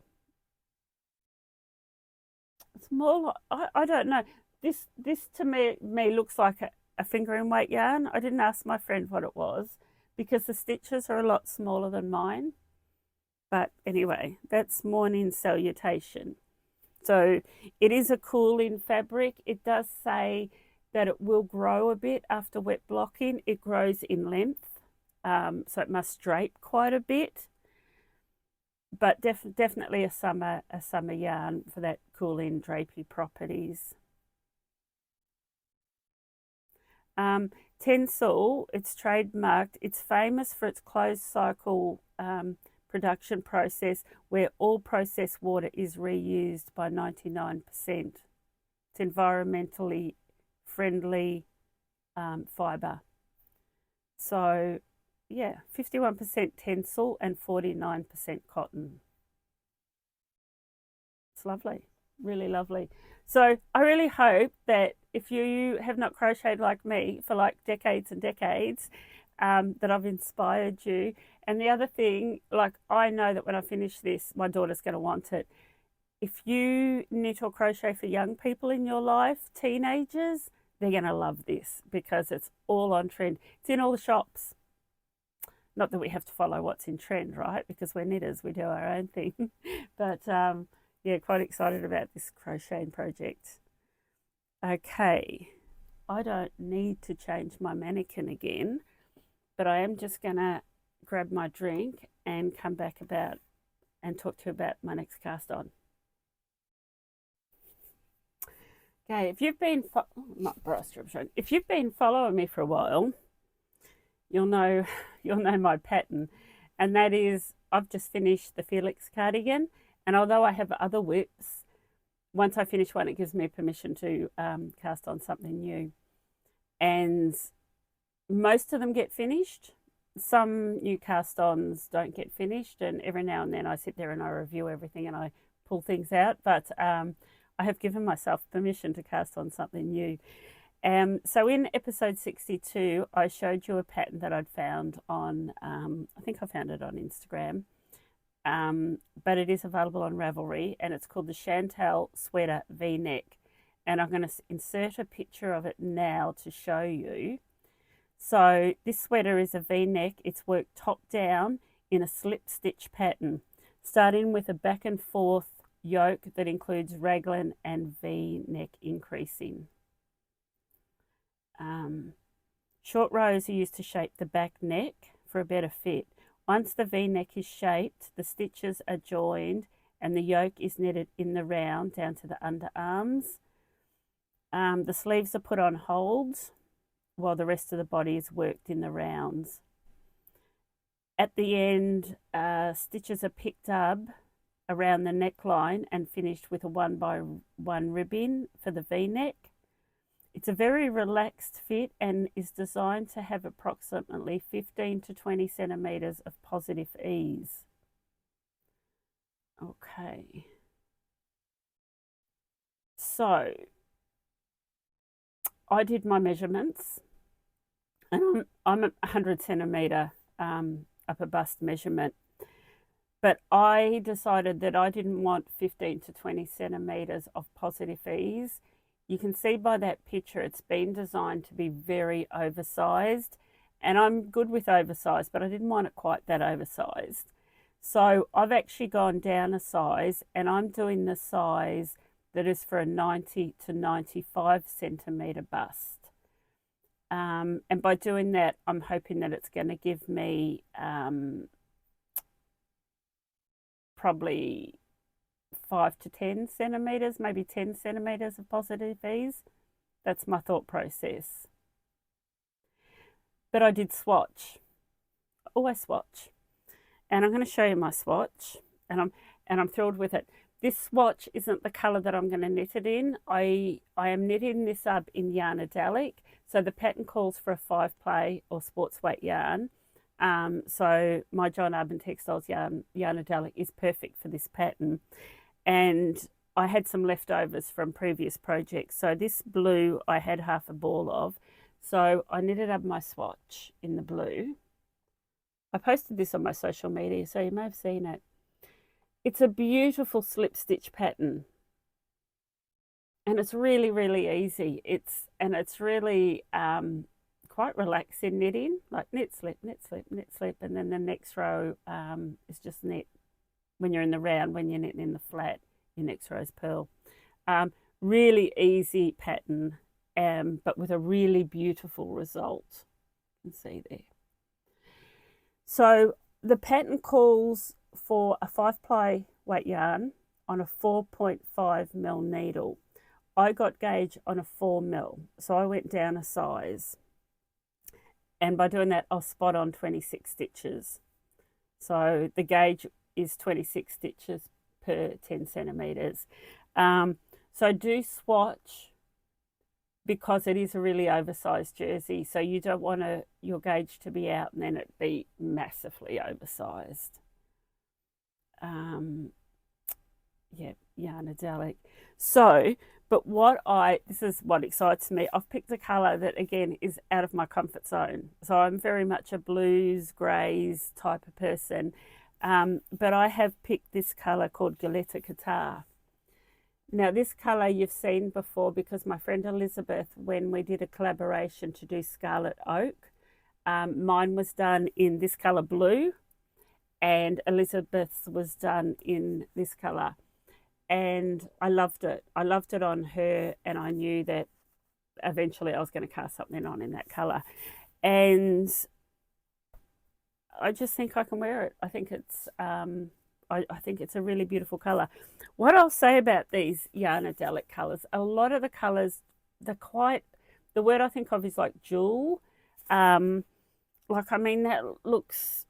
it's more like, I don't know, this to me looks like a finger in weight yarn. I didn't ask my friend what it was, because the stitches are a lot smaller than mine. But anyway, that's morning salutation. So it is a cooling fabric. It does say that it will grow a bit after wet blocking. It grows in length, so it must drape quite a bit. But definitely a summer yarn for that cooling drapey properties. Tencel, it's trademarked. It's famous for its closed cycle production process, where all processed water is reused by 99%. It's environmentally friendly fibre. So yeah, 51% tencel and 49% cotton. It's lovely, really lovely. So I really hope that if you have not crocheted like me for like decades and decades, that I've inspired you. And the other thing, like, I know that when I finish this, my daughter's going to want it. If you knit or crochet for young people in your life, teenagers, they're going to love this, because it's all on trend. It's in all the shops. Not that we have to follow what's in trend, right? Because we're knitters, we do our own thing. But yeah, quite excited about this crocheting project. Okay, I don't need to change my mannequin again, but I am just going to grab my drink and come back about and talk to you about my next cast on. Okay, if you've been if you've been following me for a while, you'll know my pattern, and that is I've just finished the Felix cardigan, and although I have other whips, once I finish one, it gives me permission to cast on something new, and most of them get finished. Some new cast-ons don't get finished, and every now and then I sit there and I review everything and I pull things out, but I have given myself permission to cast on something new. So in episode 62, I showed you a pattern that I'd found on, I think I found it on Instagram, but it is available on Ravelry, and it's called the Chantal Sweater V-neck, and I'm going to insert a picture of it now to show you. So this sweater is a V-neck. It's worked top down in a slip stitch pattern, starting with a back and forth yoke that includes raglan and V-neck increasing. Short rows are used to shape the back neck for a better fit. Once the V-neck is shaped, the stitches are joined and the yoke is knitted in the round down to the underarms. The sleeves are put on holds while the rest of the body is worked in the rounds. At the end, stitches are picked up around the neckline and finished with a 1x1 ribbon for the V-neck. It's a very relaxed fit and is designed to have approximately 15 to 20 centimeters of positive ease. Okay. So I did my measurements, and I'm a 100 centimeter upper bust measurement, but I decided that I didn't want 15 to 20 centimeters of positive ease. You can see by that picture it's been designed to be very oversized, and I'm good with oversized, but I didn't want it quite that oversized. So I've actually gone down a size, and I'm doing the size that is for a 90 to 95 centimeter bust. And by doing that, I'm hoping that it's going to give me probably 5 to 10 centimeters, maybe 10 centimeters of positive ease. That's my thought process. But I did swatch. Always swatch. And I'm going to show you my swatch, and I'm thrilled with it. This swatch isn't the colour that I'm going to knit it in. I am knitting this up in Yarnadelic. So the pattern calls for a 5-play or sports weight yarn. So my John Arbon Textiles yarn, Yarnadelic, is perfect for this pattern. And I had some leftovers from previous projects. So this blue I had half a ball of. So I knitted up my swatch in the blue. I posted this on my social media, so you may have seen it. It's a beautiful slip stitch pattern. And it's really, really easy. It's really quite relaxing knitting, like knit, slip, knit, slip, knit, slip, and then the next row is just knit. When you're in the round, when you're knitting in the flat, your next row is purl. Really easy pattern, but with a really beautiful result. You can see there. So the pattern calls for a 5-ply weight yarn on a 4.5mm needle. I got gauge on a 4mm, so I went down a size. And by doing that, I'll spot on 26 stitches. So the gauge is 26 stitches per 10 centimeters. So do swatch, because it is a really oversized jersey. So you don't want your gauge to be out and then it be massively oversized. Yeah, Yarnadelic. So, but this is what excites me. I've picked a colour that, again, is out of my comfort zone. So I'm very much a blues, greys type of person. But I have picked this colour called Geraknits. Now, this colour you've seen before, because my friend Elizabeth, when we did a collaboration to do Scarlet Oak, mine was done in this colour blue, and Elizabeth's was done in this colour. And I loved it. I loved it on her, and I knew that eventually I was going to cast something on in that colour. And I just think I can wear it. I think it's I think it's a really beautiful colour. What I'll say about these Yarnadelic colours, a lot of the colours, they're quite, the word I think of is like jewel. Like, I mean, that looks,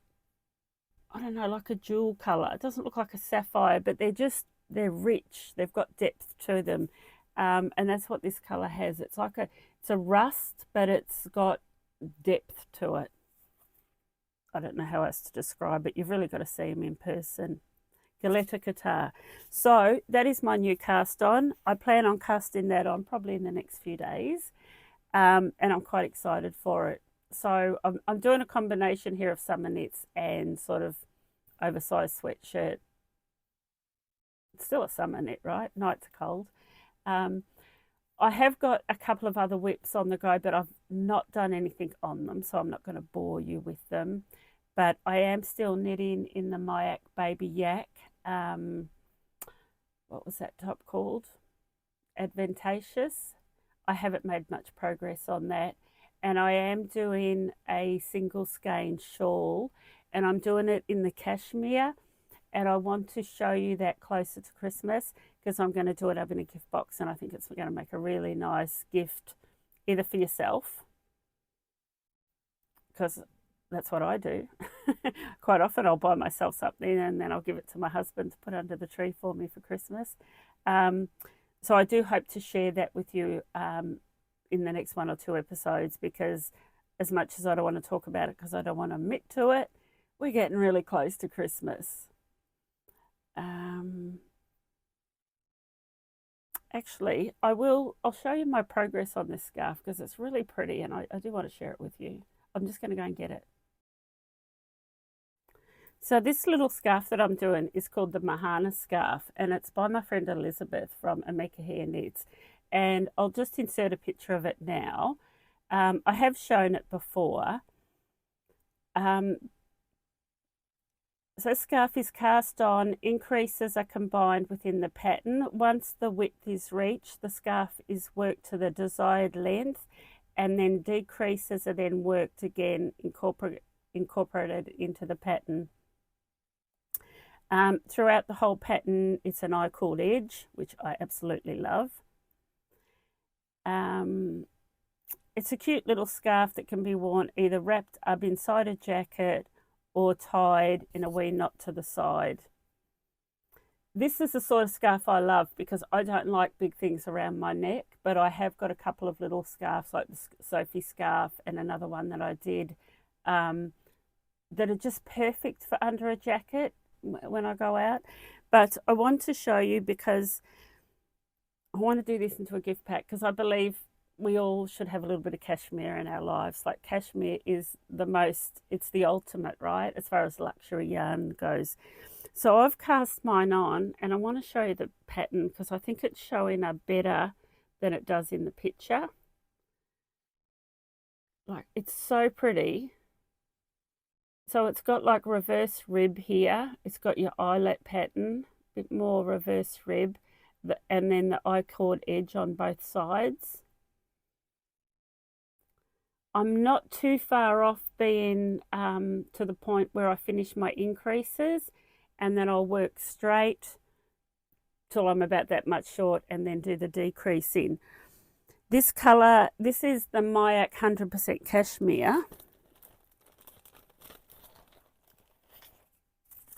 I don't know, like a jewel colour. It doesn't look like a sapphire, but they're rich. They've got depth to them. And that's what this colour has. It's like it's a rust, but it's got depth to it. I don't know how else to describe it. You've really got to see them in person. Geraknits. So that is my new cast on. I plan on casting that on probably in the next few days. And I'm quite excited for it. So I'm doing a combination here of summer knits and sort of oversized sweatshirt. It's still a summer knit, right? Nights are cold. I have got a couple of other whips on the go, but I've not done anything on them, so I'm not going to bore you with them. But I am still knitting in the Myak Baby Yak. What was that top called? Advantageous. I haven't made much progress on that. And I am doing a single skein shawl, and I'm doing it in the cashmere. And I want to show you that closer to Christmas, because I'm going to do it up in a gift box, and I think it's going to make a really nice gift, either for yourself, because that's what I do. Quite often I'll buy myself something and then I'll give it to my husband to put under the tree for me for Christmas. So I do hope to share that with you in the next 1 or 2 episodes, because as much as I don't want to talk about it because I don't want to admit to it, we're getting really close to Christmas. Actually, I'll show you my progress on this scarf because it's really pretty and I do want to share it with you. I'm just going to go and get it. So this little scarf that I'm doing is called the Mahana scarf, and it's by my friend Elizabeth from Amikihia Knits. And I'll just insert a picture of it now. I have shown it before. So this scarf is cast on, increases are combined within the pattern. Once the width is reached, the scarf is worked to the desired length, and then decreases are then worked again, incorporated into the pattern. Throughout the whole pattern, it's an I-cord edge, which I absolutely love. It's a cute little scarf that can be worn either wrapped up inside a jacket or tied in a wee knot to the side. This is the sort of scarf I love because I don't like big things around my neck, but I have got a couple of little scarves like the Sophie scarf and another one that I did that are just perfect for under a jacket when I go out. But I want to show you because I want to do this into a gift pack, because I believe we all should have a little bit of cashmere in our lives. Like, cashmere is it's the ultimate, right, as far as luxury yarn goes. So I've cast mine on and I want to show you the pattern because I think it's showing up better than it does in the picture. Like, it's so pretty. So it's got like reverse rib here. It's got your eyelet pattern, a bit more reverse rib, and then the I-cord edge on both sides. I'm not too far off being to the point where I finish my increases, and then I'll work straight till I'm about that much short and then do the decreasing. This colour, this is the Myak 100% cashmere.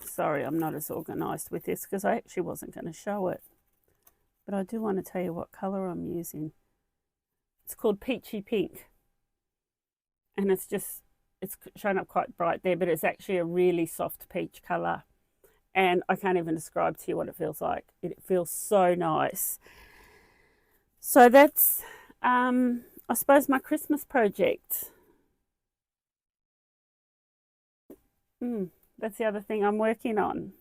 Sorry, I'm not as organised with this because I actually wasn't going to show it. But I do want to tell you what colour I'm using. It's called Peachy Pink. And it's shown up quite bright there, but it's actually a really soft peach colour. And I can't even describe to you what it feels like. It feels so nice. So that's, I suppose, my Christmas project. That's the other thing I'm working on.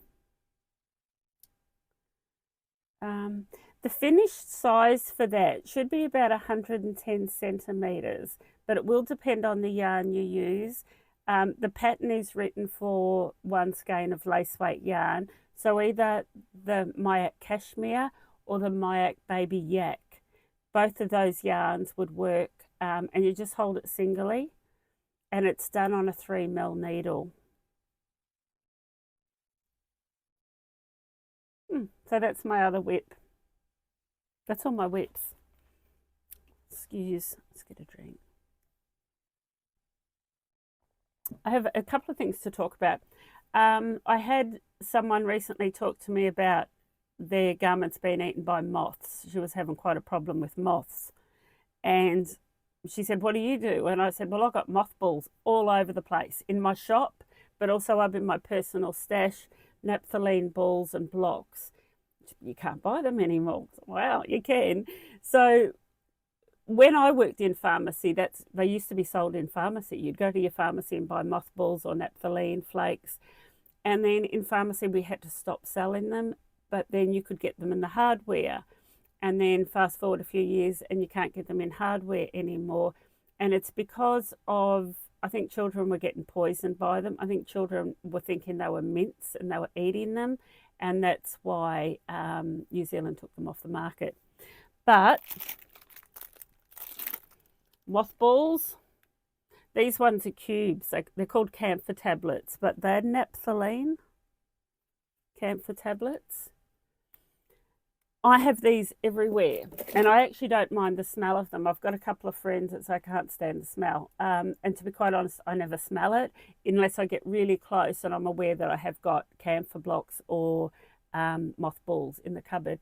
The finished size for that should be about 110 centimetres, but it will depend on the yarn you use. The pattern is written for 1 skein of lace weight yarn, so either the Myak Cashmere or the Myak Baby Yak. Both of those yarns would work, and you just hold it singly, and it's done on a 3mm needle. So that's my other whip. That's all my whips. Excuse, let's get a drink. I have a couple of things to talk about. I had someone recently talk to me about their garments being eaten by moths. She was having quite a problem with moths. And she said, what do you do? And I said, well, I've got mothballs all over the place in my shop, but also up in my personal stash, naphthalene balls and blocks. You can't buy them anymore. Wow, you can. So when I worked in pharmacy, they used to be sold in pharmacy. You'd go to your pharmacy and buy mothballs or naphthalene flakes. And then in pharmacy, we had to stop selling them, but then you could get them in the hardware. And then fast forward a few years and you can't get them in hardware anymore. And it's because of, I think children were getting poisoned by them. I think children were thinking they were mints and they were eating them. And that's why New Zealand took them off the market. But mothballs, these ones are cubes. They're called camphor tablets, but they're naphthalene camphor tablets. I have these everywhere, and I actually don't mind the smell of them. I've got a couple of friends that say I can't stand the smell. And to be quite honest, I never smell it unless I get really close and I'm aware that I have got camphor blocks or mothballs in the cupboard.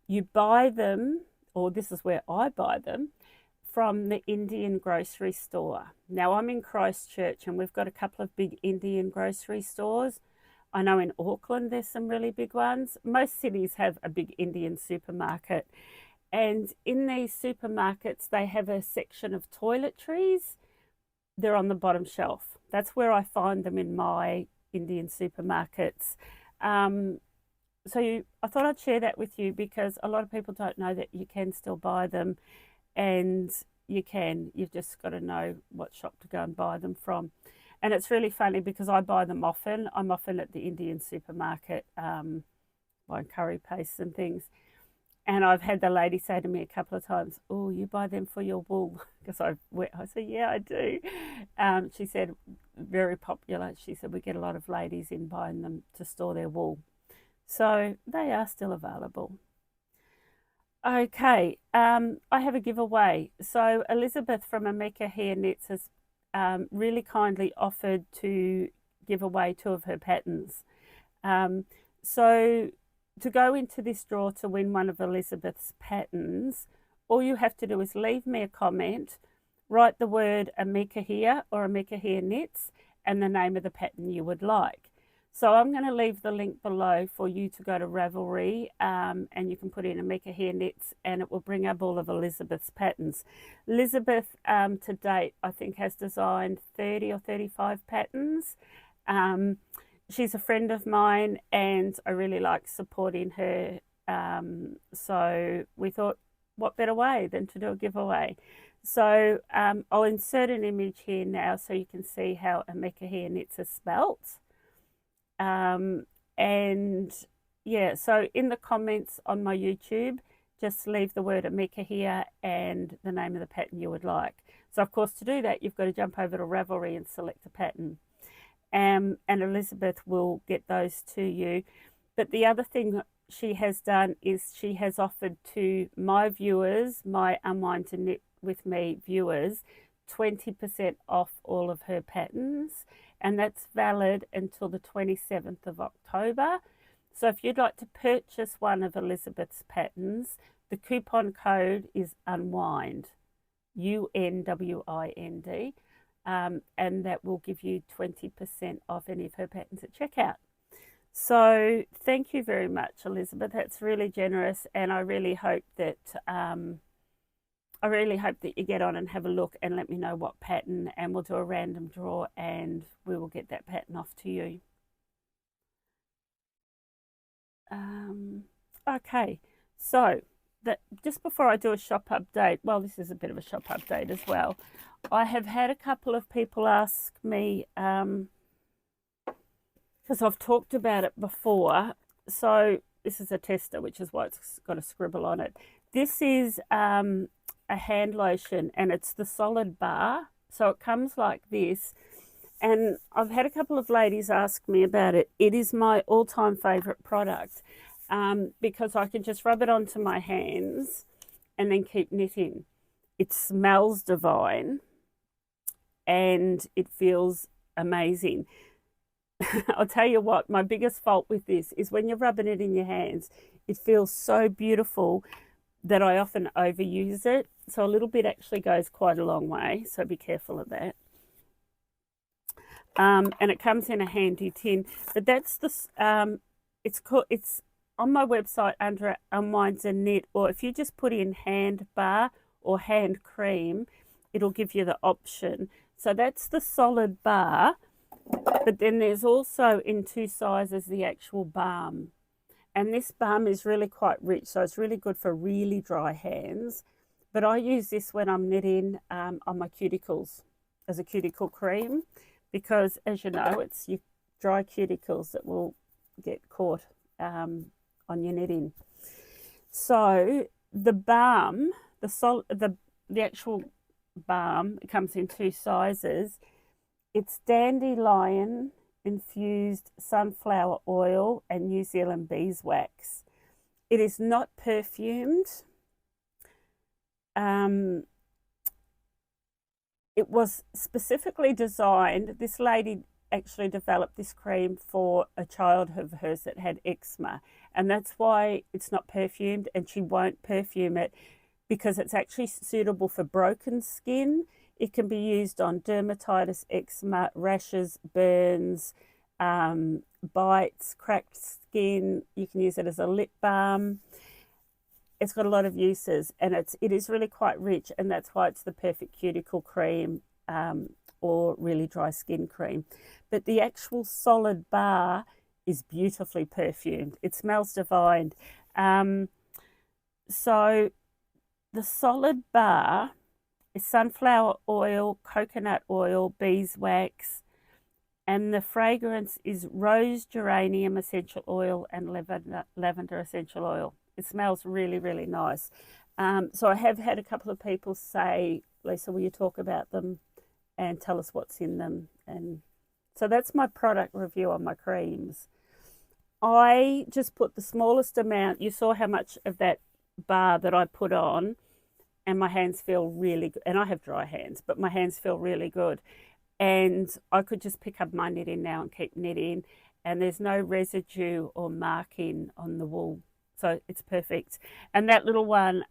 You buy them, or this is where I buy them, from the Indian grocery store. Now, I'm in Christchurch and we've got a couple of big Indian grocery stores. I know in Auckland there's some really big ones. Most cities have a big Indian supermarket. And in these supermarkets, they have a section of toiletries. They're on the bottom shelf. That's where I find them in my Indian supermarkets. So I thought I'd share that with you because a lot of people don't know that you can still buy them, and you've just got to know what shop to go and buy them from. And it's really funny because I buy them often. I'm often at the Indian supermarket buying curry pastes and things. And I've had the lady say to me a couple of times, "Oh, you buy them for your wool?" Because I said, "Yeah, I do." She said, very popular. She said, "We get a lot of ladies in buying them to store their wool." So they are still available. Okay, I have a giveaway. So Elizabeth from Amikihia Knits has really kindly offered to give away 2 of her patterns. So to go into this draw to win one of Elizabeth's patterns, all you have to do is leave me a comment, write the word Amikihia or Amikihia Knits and the name of the pattern you would like. So I'm going to leave the link below for you to go to Ravelry and you can put in Amikihia Knits and it will bring up all of Elizabeth's patterns. Elizabeth to date I think has designed 30 or 35 patterns. She's a friend of mine and I really like supporting her. So we thought what better way than to do a giveaway. So I'll insert an image here now so you can see how Amikihia Knits is spelt. And yeah, so in the comments on my YouTube, just leave the word Amikihia and the name of the pattern you would like. So of course to do that, you've got to jump over to Ravelry and select a pattern. And Elizabeth will get those to you. But the other thing she has done is she has offered to my viewers, my Unwind to Knit with Me viewers, 20% off all of her patterns. And that's valid until the 27th of October. So if you'd like to purchase one of Elizabeth's patterns, the coupon code is UNWIND, UNWIND, and that will give you 20% off any of her patterns at checkout. So thank you very much, Elizabeth. That's really generous, and I really hope that you get on and have a look and let me know what pattern, and we'll do a random draw and we will get that pattern off to you. Okay, so just before I do a shop update, well, this is a bit of a shop update as well. I have had a couple of people ask me, because I've talked about it before. So this is a tester, which is why it's got a scribble on it. This is a hand lotion and it's the solid bar. So it comes like this. And I've had a couple of ladies ask me about it. It is my all-time favorite product because I can just rub it onto my hands and then keep knitting. It smells divine and it feels amazing. I'll tell you what, my biggest fault with this is when you're rubbing it in your hands, it feels so beautiful that I often overuse it. So a little bit actually goes quite a long way. So be careful of that. And it comes in a handy tin, but that's the, it's on my website under Unwind and Knit, or if you just put in hand bar or hand cream, it'll give you the option. So that's the solid bar, but then there's also in 2 sizes the actual balm. And this balm is really quite rich, so it's really good for really dry hands. But I use this when I'm knitting on my cuticles as a cuticle cream, because as you know, it's your dry cuticles that will get caught on your knitting. So the balm, the actual balm, it comes in 2 sizes. It's dandelion infused sunflower oil and New Zealand beeswax. It is not perfumed. It was specifically designed, this lady actually developed this cream for a child of hers that had eczema, and that's why it's not perfumed, and she won't perfume it because it's actually suitable for broken skin. It can be used on dermatitis, eczema, rashes, burns, bites, cracked skin. You can use it as a lip balm. It's got a lot of uses, and it is really quite rich, and that's why it's the perfect cuticle cream or really dry skin cream. But the actual solid bar is beautifully perfumed. It smells divine. So the solid bar is sunflower oil, coconut oil, beeswax, and the fragrance is rose geranium essential oil and lavender essential oil. It smells really, really nice. So I have had a couple of people say, Lisa, will you talk about them and tell us what's in them? And so that's my product review on my creams. I just put the smallest amount. You saw how much of that bar that I put on, and my hands feel really good. And I have dry hands, but my hands feel really good. And I could just pick up my knitting now and keep knitting, and there's no residue or marking on the wool. So it's perfect. And that little one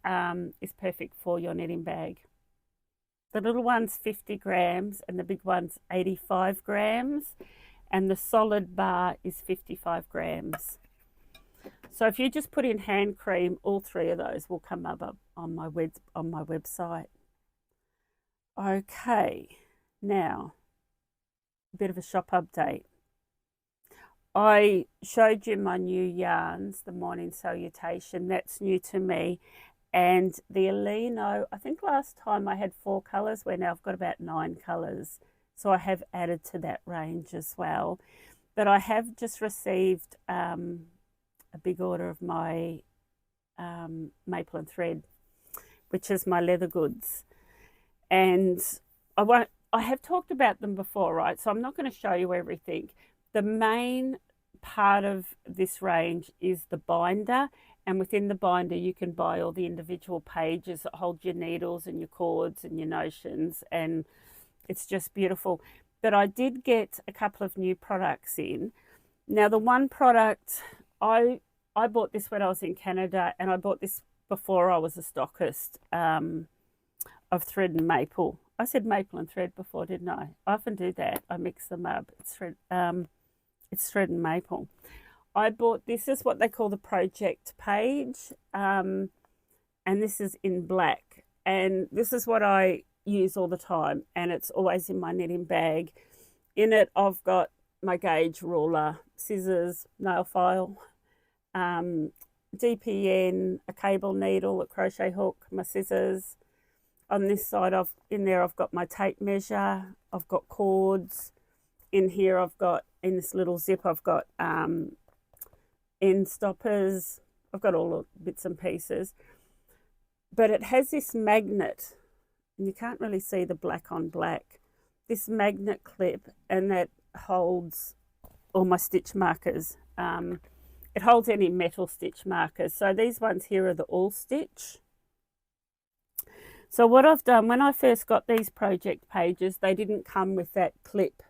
is perfect for your knitting bag. The little one's 50 grams and the big one's 85 grams. And the solid bar is 55 grams. So if you just put in hand cream, all three of those will come up on my website. Okay, now a bit of a shop update. I showed you my new yarns, the Morning Salutation. That's new to me. And the Allino, I think last time I had 4 colours, where now I've got about 9 colours. So I have added to that range as well. But I have just received a big order of my maple and thread, which is my leather goods. And I have talked about them before, right? So I'm not going to show you everything. The main part of this range is the binder, and within the binder you can buy all the individual pages that hold your needles and your cords and your notions, and it's just beautiful. But I did get a couple of new products in. Now the one product, I bought this when I was in Canada, and I bought this before I was a stockist of thread and maple. I said maple and thread before, didn't I? I often do that. I mix them up. It's thread and maple. I bought, this is what they call the project page, and this is in black, and this is what I use all the time, and it's always in my knitting bag. In it I've got my gauge ruler, scissors, nail file, DPN, a cable needle, a crochet hook, my scissors. On this side in there I've got my tape measure, I've got cords. In here I've got, in this little zip, I've got end stoppers. I've got all the bits and pieces. But it has this magnet, and you can't really see the black on black. This magnet clip, and that holds all my stitch markers. It holds any metal stitch markers. So these ones here are the all stitch. So what I've done, when I first got these project pages, they didn't come with that clip.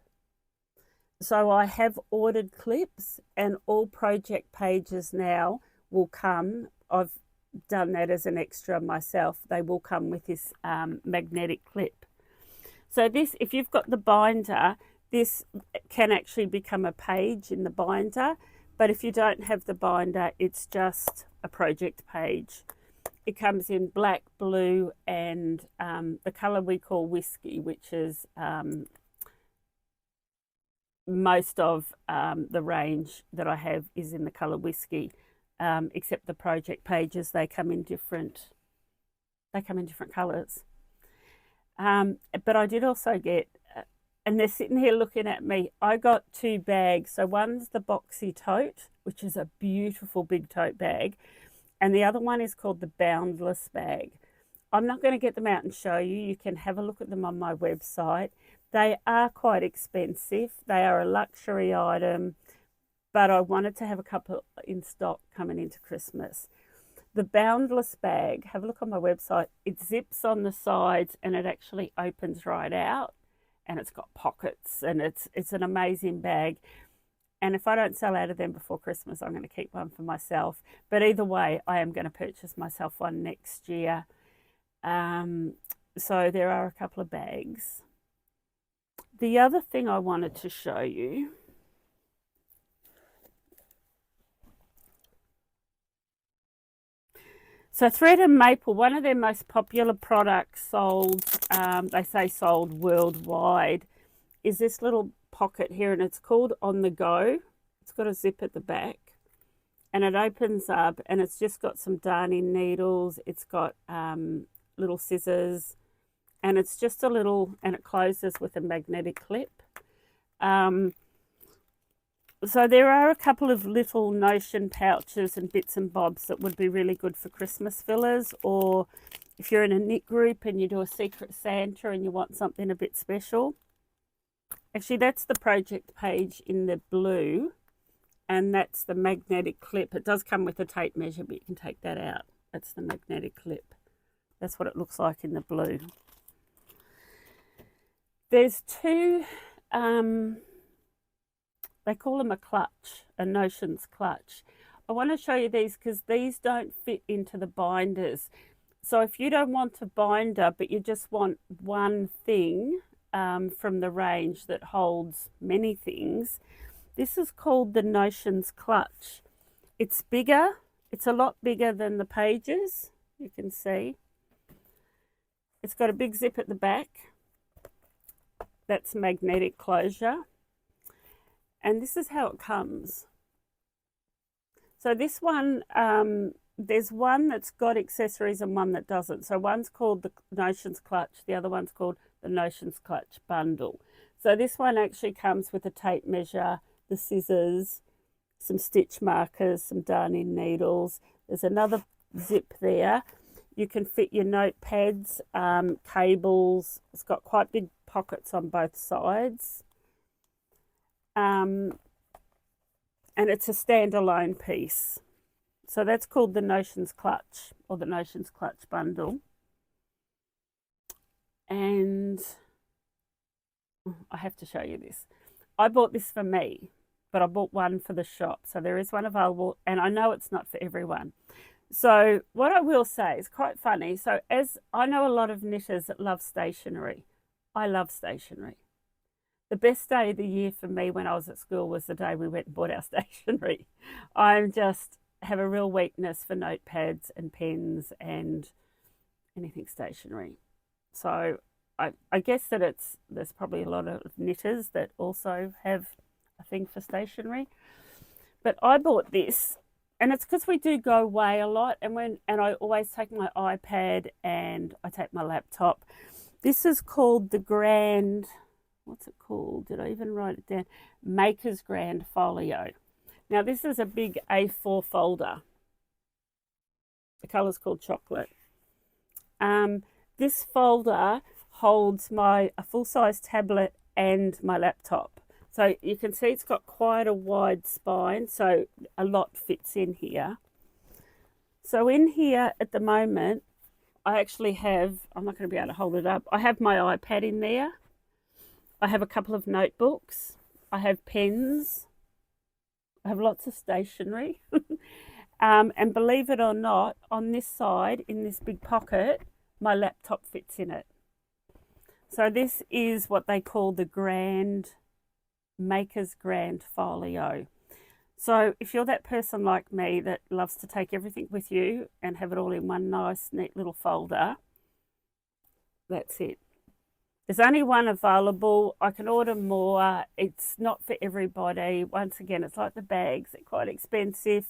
So I have ordered clips, and all project pages now will come. I've done that as an extra myself. They will come with this magnetic clip. So this, if you've got the binder, this can actually become a page in the binder. But if you don't have the binder, it's just a project page. It comes in black, blue, and the colour we call whiskey, which is most of the range that I have is in the colour whiskey, except the project pages, they come in different colours. But I did also get, and they're sitting here looking at me, I got 2 bags. So one's the boxy tote, which is a beautiful big tote bag, and the other one is called the boundless bag. I'm not going to get them out and show you. You can have a look at them on my website. They are quite expensive. They are a luxury item, but I wanted to have a couple in stock coming into Christmas. The boundless bag, have a look on my website. It zips on the sides and it actually opens right out, and it's got pockets, and it's an amazing bag. And if I don't sell out of them before Christmas, I'm going to keep one for myself. But either way, I am going to purchase myself one next year. So there are a couple of bags. The other thing I wanted to show you, so Thread and Maple, one of their most popular products sold, they say sold worldwide, is this little pocket here, and it's called On The Go. It's got a zip at the back, and it opens up, and it's just got some darning needles. It's got little scissors, and it's just a little, and it closes with a magnetic clip. So there are a couple of little notion pouches and bits and bobs that would be really good for Christmas fillers, or if you're in a knit group and you do a Secret Santa and you want something a bit special. Actually, that's the project page in the blue, and that's the magnetic clip. It does come with a tape measure, but you can take that out. That's the magnetic clip. That's what it looks like in the blue. There's two, they call them a clutch, a notions clutch. I want to show you these because these don't fit into the binders. So if you don't want a binder, but you just want one thing from the range that holds many things, this is called the Notions Clutch. It's bigger. It's a lot bigger than the pages, you can see. It's got a big zip at the back. That's magnetic closure. And this is how it comes. So this one, there's one that's got accessories and one that doesn't. So one's called the Notions Clutch. The other one's called the Notions Clutch Bundle. So this one actually comes with a tape measure, the scissors, some stitch markers, some darning needles. There's another zip there. You can fit your notepads, cables. It's got quite big pockets on both sides. And it's a standalone piece. So that's called the Notions Clutch, or the Notions Clutch Bundle. And I have to show you this. I bought this for me, but I bought one for the shop. So there is one available, and I know it's not for everyone. So what I will say is quite funny. So as I know a lot of knitters that love stationery. I love stationery. The best day of the year for me when I was at school was the day we went and bought our stationery. I just have a real weakness for notepads and pens and anything stationery. So I guess that there's probably a lot of knitters that also have a thing for stationery. But I bought this, and it's because we do go away a lot, and I always take my iPad and I take my laptop. This is called the Grand, what's it called? Did I even write it down? Maker's Grand Folio. Now this is a big A4 folder. The colour's called chocolate. This folder holds a full-size tablet and my laptop. So you can see it's got quite a wide spine, so a lot fits in here. So in here at the moment, I actually have, I'm not going to be able to hold it up, I have my iPad in there. I have a couple of notebooks. I have pens. I have lots of stationery. And believe it or not, on this side, in this big pocket, my laptop fits in it. So this is what they call the Maker's Grand Folio. So if you're that person like me that loves to take everything with you and have it all in one nice, neat little folder, that's it. There's only one available. I can order more. It's not for everybody. Once again, it's like the bags. They're quite expensive,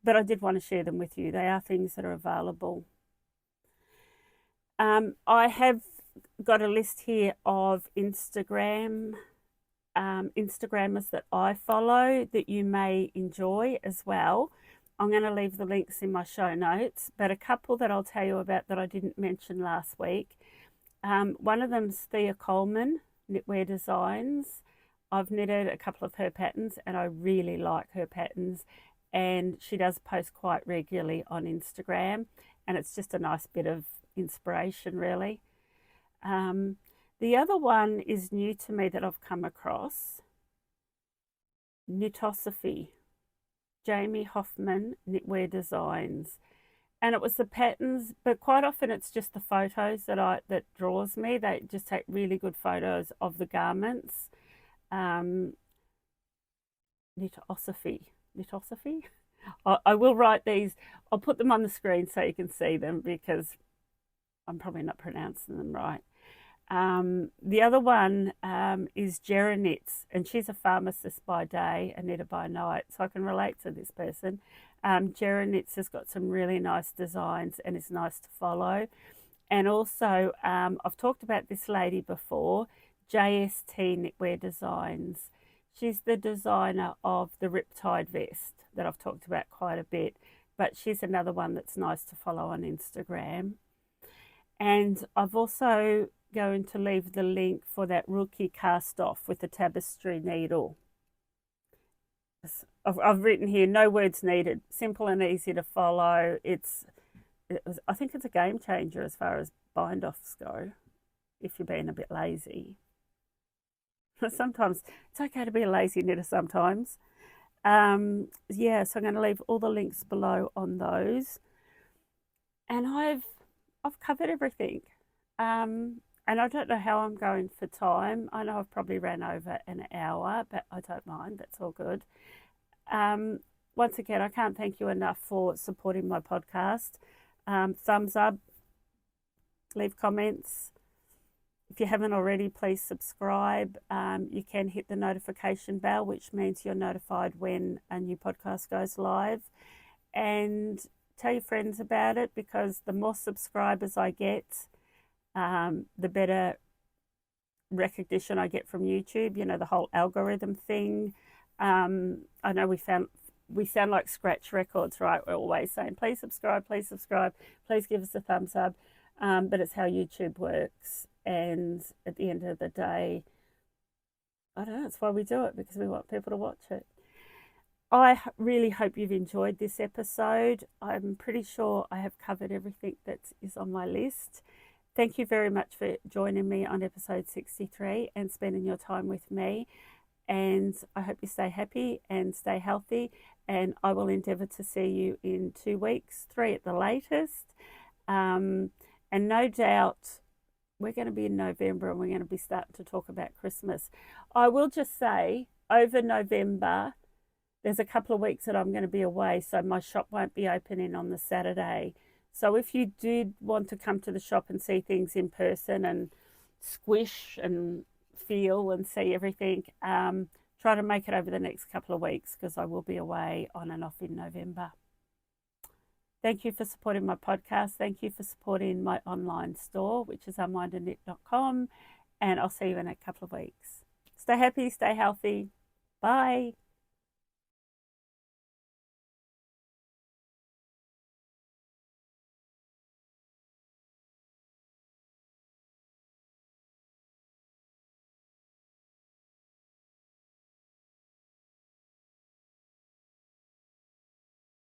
but I did want to share them with you. They are things that are available. I have got a list here of Instagrammers that I follow that you may enjoy as well. I'm going to leave the links in my show notes, but a couple that I'll tell you about that I didn't mention last week. One of them's Thea Colman, Knitwear Designs. I've knitted a couple of her patterns and I really like her patterns. and she does post quite regularly on Instagram, and it's just a nice bit of inspiration, really. The other one is new to me that I've come across, knitosophy, Jamie Hoffman Knitwear Designs. And it was the patterns, but quite often it's just the photos that draws me. They just take really good photos of the garments. Knitosophy. I will write these. I'll put them on the screen so you can see them, because I'm probably not pronouncing them right. The other one is Geraknits, and she's a pharmacist by day, a knitter by night, so I can relate to this person. Geraknits has got some really nice designs and is nice to follow. And also, I've talked about this lady before, JST Knitwear Designs. She's the designer of the Riptide vest that I've talked about quite a bit, but she's another one that's nice to follow on Instagram. And I've also going to leave the link for that Ruke cast off with the tapestry needle. I've written here, no words needed, simple and easy to follow. I think it's a game changer as far as bind offs go, if you're being a bit lazy. Sometimes it's okay to be a lazy knitter sometimes. Yeah, so I'm going to leave all the links below on those. And I've covered everything. And I don't know how I'm going for time. I know I've probably ran over an hour, but I don't mind. That's all good. Once again, I can't thank you enough for supporting my podcast. Thumbs up, leave comments. If you haven't already, please subscribe. You can hit the notification bell, which means you're notified when a new podcast goes live. And tell your friends about it, because the more subscribers I get, the better recognition I get from YouTube. You know, the whole algorithm thing. I know we sound like scratch records, right? We're always saying, please subscribe, please give us a thumbs up. But it's how YouTube works. And at the end of the day, I don't know, that's why we do it, because we want people to watch it. I really hope you've enjoyed this episode. I'm pretty sure I have covered everything that is on my list. Thank you very much for joining me on episode 63 and spending your time with me. And I hope you stay happy and stay healthy. And I will endeavour to see you in 2 weeks, 3 at the latest. And no doubt we're going to be in November, and we're going to be starting to talk about Christmas. I will just say, over November, there's a couple of weeks that I'm going to be away, so my shop won't be opening on the Saturday. So if you did want to come to the shop and see things in person and squish and feel and see everything, try to make it over the next couple of weeks, because I will be away on and off in November. Thank you for supporting my podcast. Thank you for supporting my online store, which is unwindandknit.com. And I'll see you in a couple of weeks. Stay happy, stay healthy. Bye.